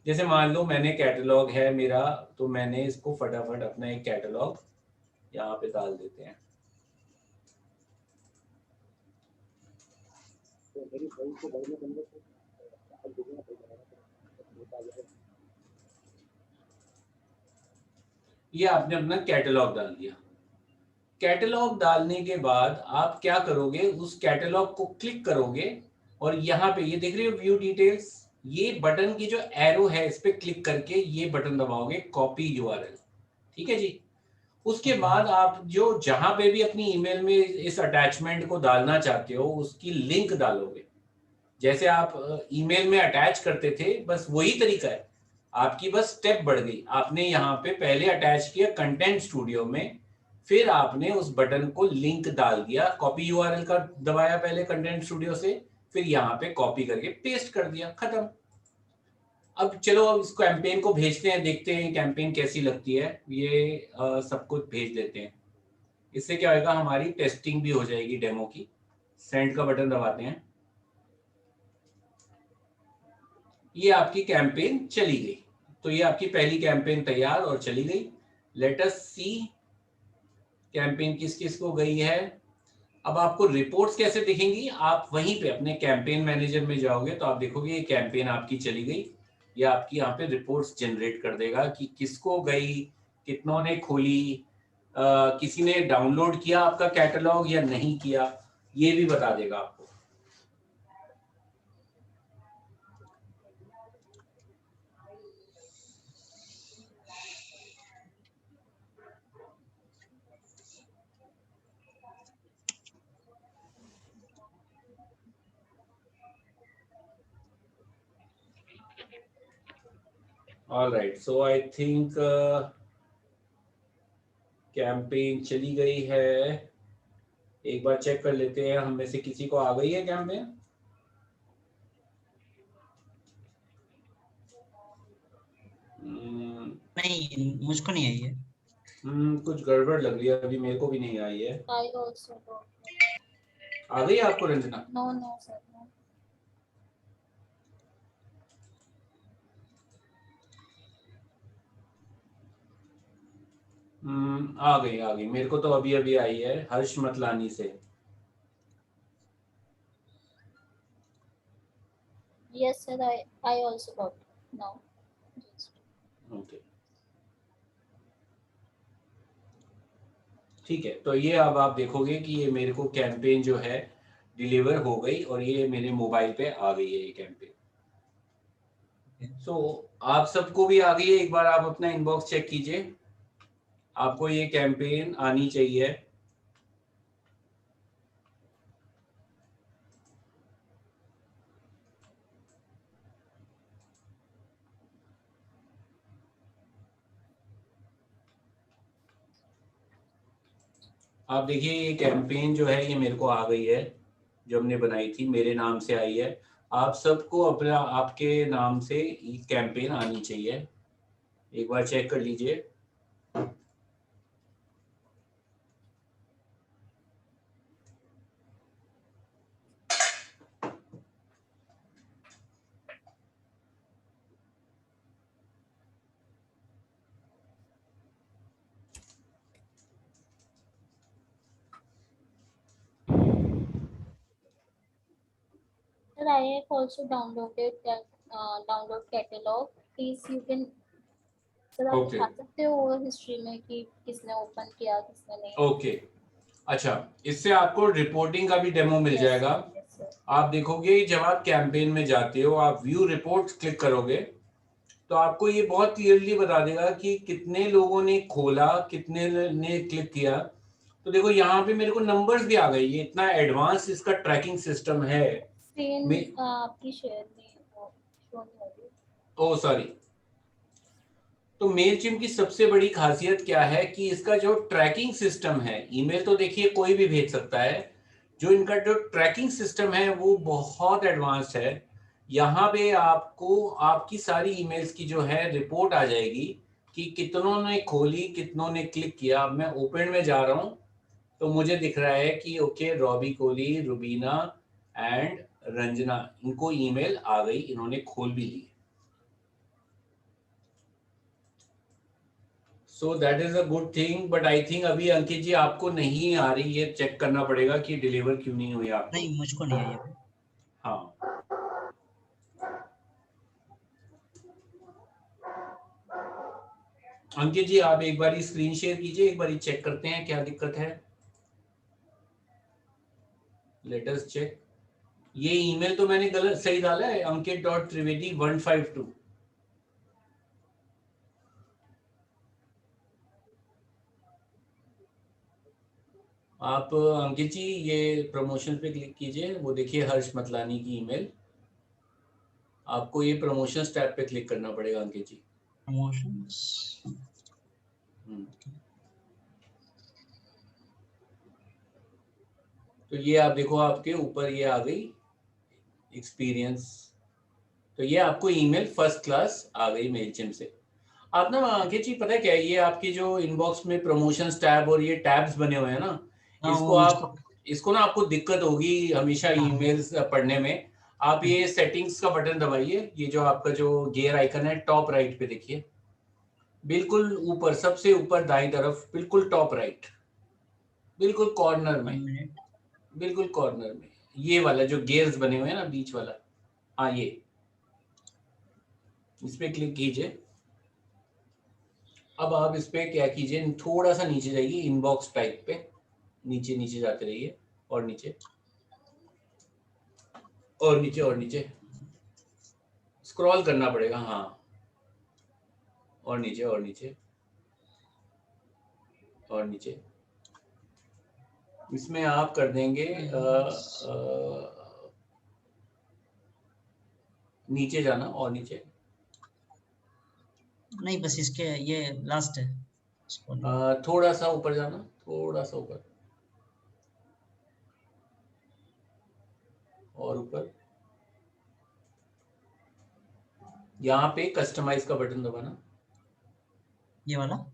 जैसे मान लो मैंने कैटलॉग है मेरा, तो मैंने इसको फटाफट अपना एक कैटलॉग यहाँ पे डाल देते हैं। ये आपने अपना कैटलॉग डाल दिया। कैटलॉग डालने के बाद आप क्या करोगे, उस कैटलॉग को क्लिक करोगे और यहाँ पे ये देख रहे हो व्यू डिटेल्स, ये बटन की जो एरो है इस पे क्लिक करके ये बटन दबाओगे, कॉपी यूआरएल। ठीक है जी। उसके बाद आप जो जहां पे भी अपनी ईमेल में इस अटैचमेंट को डालना चाहते हो उसकी लिंक डालोगे। जैसे आप ईमेल में अटैच करते थे बस वही तरीका है, आपकी बस स्टेप बढ़ गई। आपने यहाँ पे पहले अटैच किया कंटेंट स्टूडियो में, फिर आपने उस बटन को लिंक डाल दिया, कॉपी यूआरएल का दबाया पहले कंटेंट स्टूडियो से, फिर यहाँ पे कॉपी करके पेस्ट कर दिया, खत्म। अब चलो अब इस कैंपेन को भेजते हैं, देखते हैं कैंपेन कैसी लगती है। ये सब कुछ भेज देते हैं। इससे क्या होगा, हमारी टेस्टिंग भी हो जाएगी डेमो की। सेंड का बटन दबाते हैं, ये आपकी कैंपेन चली गई। तो ये आपकी पहली कैंपेन तैयार और चली गई। लेट अस सी कैंपेन किस किस को गई है। अब आपको रिपोर्ट्स कैसे दिखेंगी, आप वहीं पे अपने कैंपेन मैनेजर में जाओगे तो आप देखोगे ये कैंपेन आपकी चली गई, ये आपकी यहाँ पे रिपोर्ट्स जनरेट कर देगा कि किसको गई, कितनों ने खोली, किसी ने डाउनलोड किया आपका कैटलॉग या नहीं किया, ये भी बता देगा आपको। All right, so I think campaign चली गई है। एक बार चेक कर लेते हैं हम में से किसी को आ गई है कैंपेन। नहीं, मुझको नहीं आई है। कुछ गड़बड़ लग रही है, अभी मेरे को भी नहीं आई है। I also don't. आ गई आपको Ranjana? No, no, sir. No. आ गई, मेरे को तो अभी अभी आई है हर्ष मतलानी से। Yes, sir. I also got it now. Just. Okay, ठीक है। तो ये अब आप देखोगे कि ये मेरे को कैंपेन जो है डिलीवर हो गई और ये मेरे मोबाइल पे आ गई है ये कैंपेन। सो आप सबको भी आ गई है, एक बार आप अपना इनबॉक्स चेक कीजिए, आपको ये कैंपेन आनी चाहिए। आप देखिए ये कैंपेन जो है ये मेरे को आ गई है, जो हमने बनाई थी मेरे नाम से आई है। आप सबको अपना आपके नाम से ये कैंपेन आनी चाहिए, एक बार चेक कर लीजिए। Sir, I have also downloaded that download catalog. Please, you can. Sir आप Okay. दिखा सकते हो वो हिस्ट्री में कि किसने ओपन किया किसने नहीं। ओके, अच्छा, इससे आपको रिपोर्टिंग का भी डेमो मिल Yes, जाएगा। yes, sir. आप देखोगे जब आप कैंपेन में जाते हो, आप व्यू रिपोर्ट्स क्लिक करोगे तो आपको ये बहुत क्लियरली बता देगा कि कितने लोगों ने खोला, कितने ने क्लिक किया। तो देखो यहाँ पे मेरे को नंबर्स भी आ गए, ये इतना एडवांस इसका ट्रैकिंग सिस्टम है। स्क्रीन आपकी शेयर में वो शो नहीं हो रही। Oh sorry. तो मेलचिम्प की सबसे बड़ी खासियत क्या है कि इसका जो ट्रैकिंग सिस्टम है, ईमेल तो देखिए कोई भी भेज सकता है, जो इनका जो ट्रैकिंग सिस्टम है वो बहुत एडवांस्ड है। यहाँ पे आपको आपकी सारी ईमेल्स की जो है रिपोर्ट आ जाएगी कि कितनों ने खोली, कितनों ने क्लिक किया। अब मैं ओपन में जा रहा हूँ तो मुझे दिख रहा है कि ओके, रॉबी कोहली, रुबीना एंड रंजना, इनको ईमेल आ गई, इन्होंने खोल भी ली। So that is a good thing, but I think अभी अंकित जी आपको नहीं आ रही है, चेक करना पड़ेगा कि डिलीवर क्यों नहीं हुई आपको। नहीं, मुझको नहीं आई अभी। हाँ, अंकित जी आप एक बार स्क्रीन शेयर कीजिए, एक बार चेक करते हैं क्या दिक्कत है। Let us check. ये ईमेल तो मैंने गलत सही डाला है, ankit.trivedi152। आप अंकित जी ये प्रमोशन पे क्लिक कीजिए, वो देखिए हर्ष मतलानी की ईमेल। आपको ये प्रमोशंस टैब पे क्लिक करना पड़ेगा अंकित जी। प्रमोशंस, तो ये आप देखो आपके ऊपर ये आ गई एक्सपीरियंस। तो ये आपको ईमेल फर्स्ट क्लास आ गई मेलचिम्प से। आप ना अंकित जी पता है क्या है, ये आपकी जो इनबॉक्स में प्रमोशंस टैब और ये टैब्स बने हुए हैं ना, इसको ना आपको दिक्कत होगी हमेशा ईमेल्स पढ़ने में। आप ये सेटिंग्स का बटन दबाइए, ये जो आपका जो गियर आइकन है टॉप राइट पे देखिए, बिल्कुल ऊपर, सबसे ऊपर दाईं तरफ, बिल्कुल टॉप राइट, बिल्कुल कॉर्नर में। बिल्कुल कॉर्नर में ये वाला जो गेयर्स बने हुए हैं ना बीच वाला, हाँ ये, इस पे क्लिक कीजिए। अब आप इस पे क्या कीजिए, थोड़ा सा नीचे जाइए, इनबॉक्स टाइप पे नीचे नीचे जाते रहिए, और नीचे और नीचे और नीचे स्क्रॉल करना पड़ेगा, हाँ, और नीचे और नीचे और नीचे। इसमें आप कर देंगे नीचे जाना और नीचे, नहीं बस इसके ये लास्ट है। थोड़ा सा ऊपर जाना, थोड़ा सा ऊपर और ऊपर, यहाँ पे कस्टमाइज का बटन दबाना, ये वाला।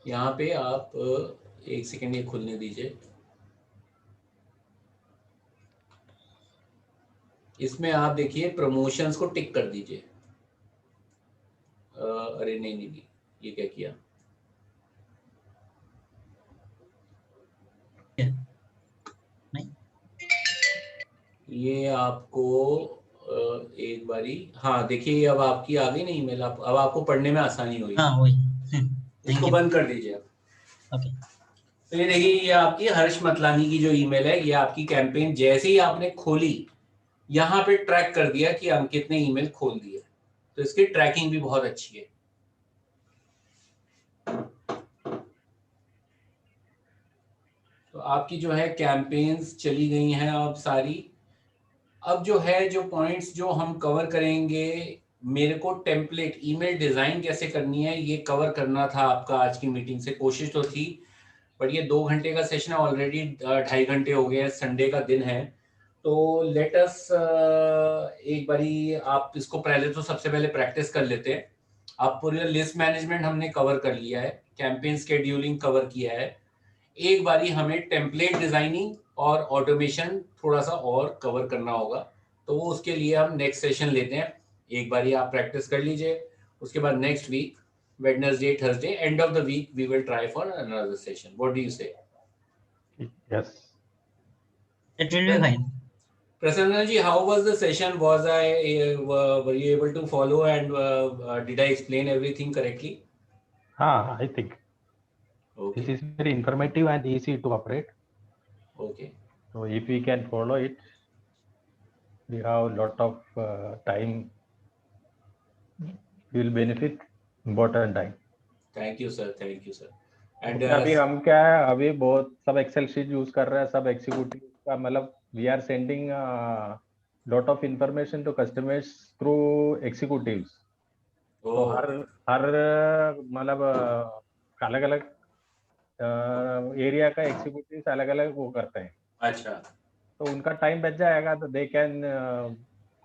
यहाँ पे आप एक सेकेंड ये खुलने दीजिए। इसमें आप देखिए प्रमोशंस को टिक कर दीजिए। अरे नहीं नहीं नहीं, ये क्या किया, नहीं ये आपको एक बारी, हाँ देखिए अब आपकी आ गई ना ईमेल, अब आपको पढ़ने में आसानी हुई। हाँ वही। इसको बंद कर दीजिए आप। ओके। तो ये देखिए, ये आपकी हर्ष मतलानी की जो ईमेल है, ये आपकी कैंपेन जैसे ही आपने खोली यहाँ पे ट्रैक कर दिया कि अंकित ने ईमेल खोल दिया, तो इसकी ट्रैकिंग भी बहुत अच्छी है। तो आपकी जो है कैंपेन्स चली गई हैं अब सारी। अब जो है, जो पॉइंट्स जो हम कवर करेंगे, मेरे को टेम्पलेट ईमेल डिजाइन कैसे करनी है ये कवर करना था आपका आज की मीटिंग से, कोशिश तो थी, बट ये 2 घंटे का सेशन है, ऑलरेडी 2.5 घंटे हो गए हैं, संडे का दिन है। तो लेट अस एक बारी आप इसको पहले तो सबसे पहले प्रैक्टिस कर लेते हैं। आप पूरी लिस्ट मैनेजमेंट हमने कवर कर लिया है, कैंपेन शेड्यूलिंग कवर किया है, एक बारी हमें टेम्पलेट डिजाइनिंग और ऑटोमेशन थोड़ा सा और कवर करना होगा, तो वो उसके लिए हम नेक्स्ट सेशन लेते हैं। एक बारी आप प्रैक्टिस कर लीजिए, उसके बाद next week Wednesday, Thursday, end of the week, we will try for another session. What do you say? Yes. It will be fine. Prasanna ji, how was the session? Was were you able to follow, and did I explain everything correctly? I think Okay. this is very informative and easy to operate. Okay. So if we can follow it, we have a lot of time. We will benefit important time. Thank you, sir. Thank you, sir. And अभी हम क्या है, अभी बहुत सब Excel sheet use कर रहे हैं, सब एग्जीक्यूटिव का, मतलब we are sending lot of information to customers through executives. तो हर मतलब अलग अलग एरिया का एग्जीक्यूटिव्स अलग अलग वो करते हैं। अच्छा। तो उनका टाइम बच जाएगा, तो they can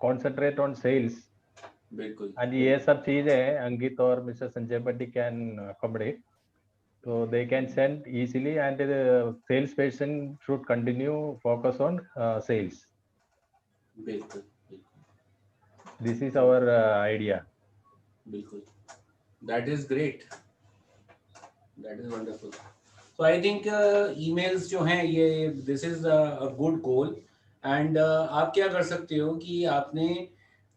concentrate on sales. बिल्कुल। and ये सब चीज है अंकित और mister Sanjay Bhatti can accommodate, so they can send easily, and the sales person should continue focus on sales. बिल्कुल। This is our idea. बिल्कुल। That is great. That is wonderful. So I think emails जो हैं ये, this is a good goal, and आप क्या कर सकते हो कि आपने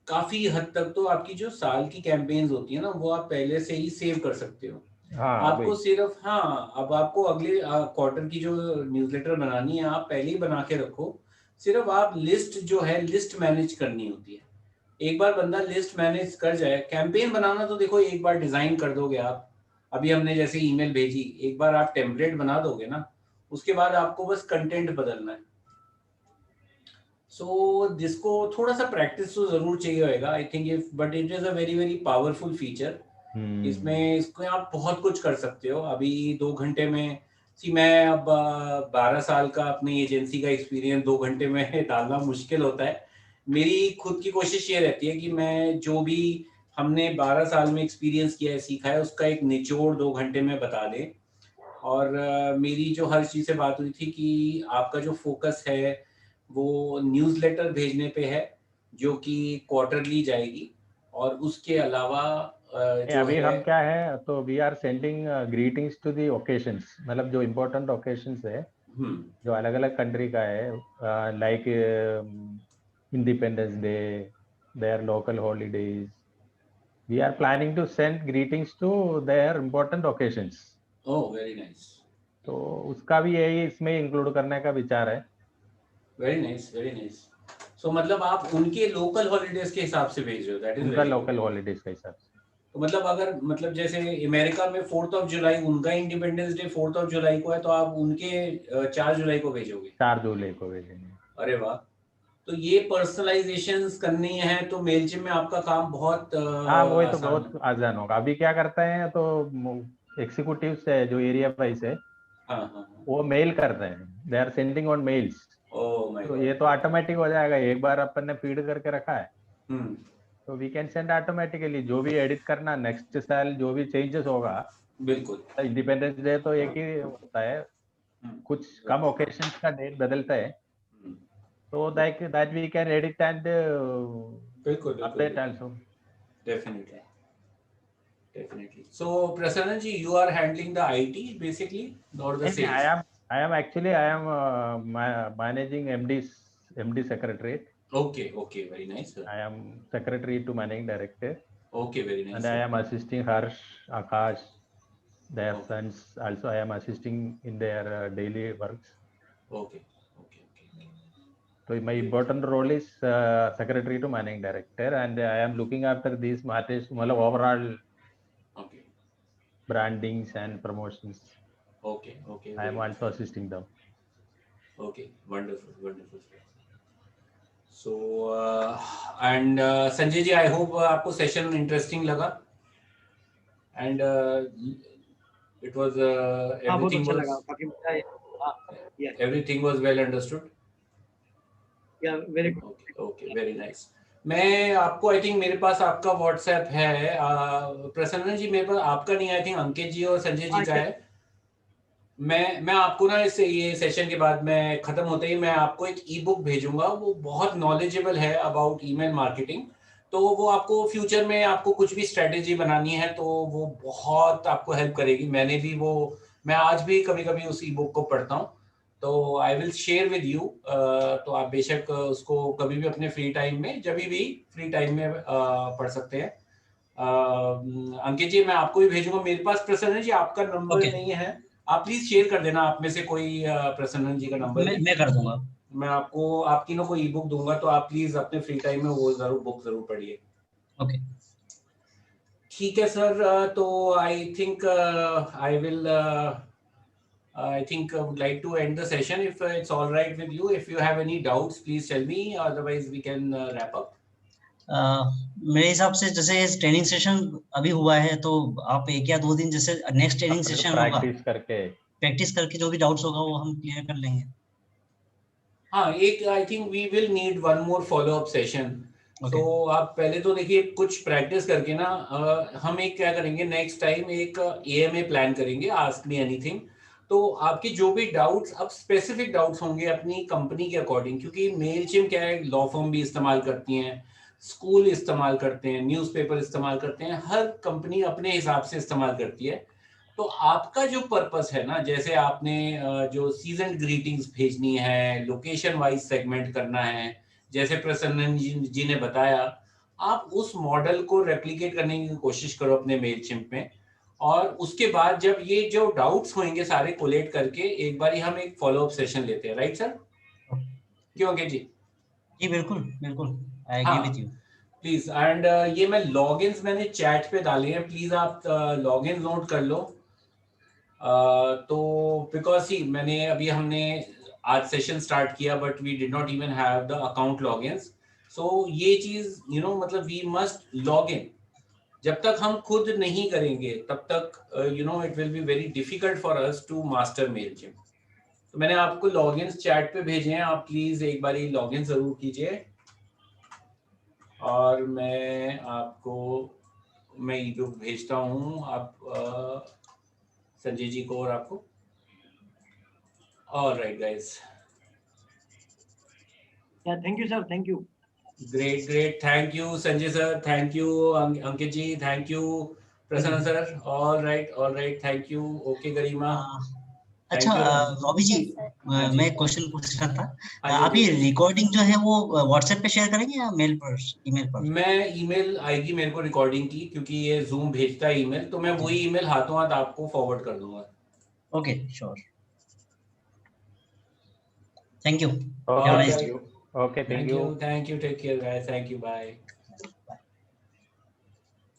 काफी हद तक तो आपकी जो साल की कैंपेन्स होती है ना, वो आप पहले से ही सेव कर सकते हो। आपको सिर्फ, हाँ, अब आपको अगले क्वार्टर की जो न्यूज़लेटर बनानी है आप पहले ही बना के रखो, सिर्फ आप लिस्ट जो है लिस्ट मैनेज करनी होती है। एक बार बंदा लिस्ट मैनेज कर जाए, कैंपेन बनाना तो देखो एक बार डिजाइन कर दोगे आप, अभी हमने जैसे ईमेल भेजी, एक बार आप टेम्पलेट बना दोगे ना, उसके बाद आपको बस कंटेंट बदलना है। सो जिसको थोड़ा सा प्रैक्टिस तो जरूर चाहिए होगा, I think, if but it is a very very powerful feature. इसमें इसको आप बहुत कुछ कर सकते हो अभी 2 घंटे में। मैं अब 12 साल का अपनी एजेंसी का एक्सपीरियंस 2 घंटे में डालना मुश्किल होता है। मेरी खुद की कोशिश ये रहती है कि मैं जो भी हमने 12 साल में एक्सपीरियंस किया है, सीखा है, उसका एक निचोड़ 2 घंटे में बता दें। और मेरी जो हर चीज़ से बात हुई थी कि आपका जो फोकस है वो न्यूज़लेटर भेजने पे है, जो कि क्वार्टरली जाएगी, और उसके अलावा नहीं, जो अभी है हम क्या है तो we are sending greetings to the occasions, मतलब जो इम्पोर्टेंट ओकेशंस है जो अलग अलग कंट्री का है, like independence day, their local holidays, we are planning to send greetings to their important occasions. Oh very nice, तो उसका भी यही इसमें इंक्लूड करने का विचार है। Very nice, very nice. So मतलब आप उनके लोकल हॉलीडेज के हिसाब से भेज रहे हो, दैट इज उनका वेरी गुड। लोकल हॉलीडेज के हिसाब से। तो मतलब अगर मतलब जैसे अमेरिका में 4th ऑफ जुलाई उनका independence day 4th of July को है, तो आप उनके 4 जुलाई को भेजोगे? 4 जुलाई को भेजेंगे। अरे वाह, तो ये पर्सनलाइजेशंस करनी है तो मेलचिप में आपका काम बहुत हाँ, वही तो आसान बहुत है। आसान होगा। अभी क्या करते हैं तो एग्जीक्यूटिव है जो एरिया वाइज है, हाँ हाँ हाँ, वो मेल कर रहे हैं, they are sending on mails. Oh my तो गॉड। ये तो ऑटोमेटिक हो जाएगा, एक बार अपन ने फीड करके रखा है हम्म, तो वी कैन सेंड ऑटोमेटिकली। जो भी एडिट करना नेक्स्ट साल जो भी चेंजेस होगा, बिल्कुल। इंडिपेंडेंस डे तो एक ही होता है, हम्म, कुछ कम ओकेशंस का डेट बदलता है, हम्म, तो that we can edit and बिल्कुल बिल्कुल अपडेट बिल्कुल, also. Definitely definitely. So Prasanna ji, you are handling the IT basically और द नहीं, sales? I am managing MD secretary. Okay okay, very nice sir. I am secretary to managing director, okay, very and nice I sir. am assisting Harsh, Akash, their okay sons. Also, I am assisting in their daily works. Okay okay okay, So my great. important role is secretary to managing director, and I am looking after these matters, मतलब overall okay brandings and promotions. Okay okay, I am very also assisting them. Okay, wonderful wonderful. So and Sanjay ji, I hope आपको session interesting लगा and it was हाँ, बहुत everything अच्छा was लगा, काफी मजा आया। हाँ, या एवरीथिंग वाज वेल अंडरस्टूड। या very good. Okay okay, very nice. मैं आपको, आई थिंक मेरे पास आपका व्हाट्सएप है, प्रसन्न जी मेरे पास आपका नहीं, आई थिंक अंकित जी और संजय जी हाँ, का है। मैं आपको ना इस ये सेशन के बाद में खत्म होते ही मैं आपको एक ई बुक भेजूंगा, वो बहुत नॉलेजेबल है अबाउट ईमेल मार्केटिंग। तो वो आपको फ्यूचर में आपको कुछ भी स्ट्रेटेजी बनानी है तो वो बहुत आपको हेल्प करेगी। मैं आज भी कभी कभी उस ई बुक को पढ़ता हूँ, तो I will share with you. तो आप बेशक उसको कभी भी अपने फ्री टाइम में, जब भी फ्री टाइम में पढ़ सकते हैं। अंकित जी, मैं आपको भी भेजूंगा, मेरे पास प्रसन्न जी आपका नंबर ओके, नहीं है, आप प्लीज शेयर कर देना आप में से कोई प्रसन्न जी का नंबर भी। मैं कर दूंगा। मैं आपको आप तीनों को ई बुक दूंगा, तो आप प्लीज अपने फ्री टाइम में वो जरूर बुक जरूर पढ़िए। ओके, ठीक है सर, तो I think I think I would like to end the session if it's all right with you. If you have any doubts, please tell me. Otherwise, we can wrap up. मेरे हिसाब से जैसे training session अभी हुआ है, तो आप 1 या 2 दिन जैसे नेक्स्ट ट्रेनिंग सेशन होगा, प्रैक्टिस करके प्रैक्टिस करके जो भी डाउट्स होगा वो हम क्लियर कर लेंगे। हाँ, एक I think we will need one more follow up session. Okay, तो आप पहले तो देखिए कुछ प्रैक्टिस करके ना, हम एक क्या करेंगे नेक्स्ट टाइम, एक एएमए प्लान करेंगे, आस्क मी एनीथिंग। तो आपके जो भी डाउट्स, अब स्पेसिफिक डाउट्स होंगे अपनी कंपनी के अकॉर्डिंग, क्योंकि मेलचिम क्या है, लॉ फर्म भी इस्तेमाल करती हैं, स्कूल इस्तेमाल करते हैं, न्यूज़पेपर इस्तेमाल करते हैं, हर कंपनी अपने हिसाब से इस्तेमाल करती है। तो आपका जो पर्पस है ना, जैसे आपने जो सीजन ग्रीटिंग्स भेजनी है, लोकेशन वाइज सेगमेंट करना है, जैसे प्रसन्न जी ने बताया, आप उस मॉडल को रेप्लिकेट करने की कोशिश करो अपने मेलचिम्प में। और उसके बाद जब ये जो डाउट्स होंगे सारे कोलेट करके एक बार हम एक फॉलो अप सेशन लेते हैं, राइट सर? क्यों अंकित जी? जी बिल्कुल बिल्कुल, आई एग्री हाँ विथ यू। प्लीज। एंड ये मैं लॉगिन्स मैंने चैट पे डाले हैं, प्लीज आप लॉगिन नोट कर लो। तो बिकॉज ही मैंने अभी हमने आज सेशन स्टार्ट किया but we did not even have the account logins. So ये चीज मतलब वी मस्ट लॉग इन। जब तक हम खुद नहीं करेंगे तब तक it will be very difficult for us to master Mailchimp. तो मैंने आपको लॉगिन्स चैट पे भेजे हैं, आप प्लीज एक बार लॉगिन जरूर कीजिए। और मैं ई बुक भेजता हूँ आप संजय जी को और आपको। All right guys, Yeah, thank you, sir. Thank you. Great. Thank you, Sanjay sir. Thank you, Ankit ji. Thank you, Prasanna sir. All right. Thank you. Okay, Garima. अच्छा Thank you. Robbie ji, Yes, sir. हाँ जी। मैं question पूछ रहा था, हाँ जी, आप ये recording जो है वो व्हाट्सएप पे शेयर करेंगे या मेल पर, ईमेल पर? मैं ईमेल आएगी मेरे को रिकॉर्डिंग की, क्योंकि ये जूम भेजता है ईमेल, तो मैं वही ईमेल हाथों हाथ आपको फॉरवर्ड कर दूंगा। Okay, sure. Thank you. Okay, Have a nice thank day. you. Okay, thank you. Thank you. Take care, guys. Thank you. Bye.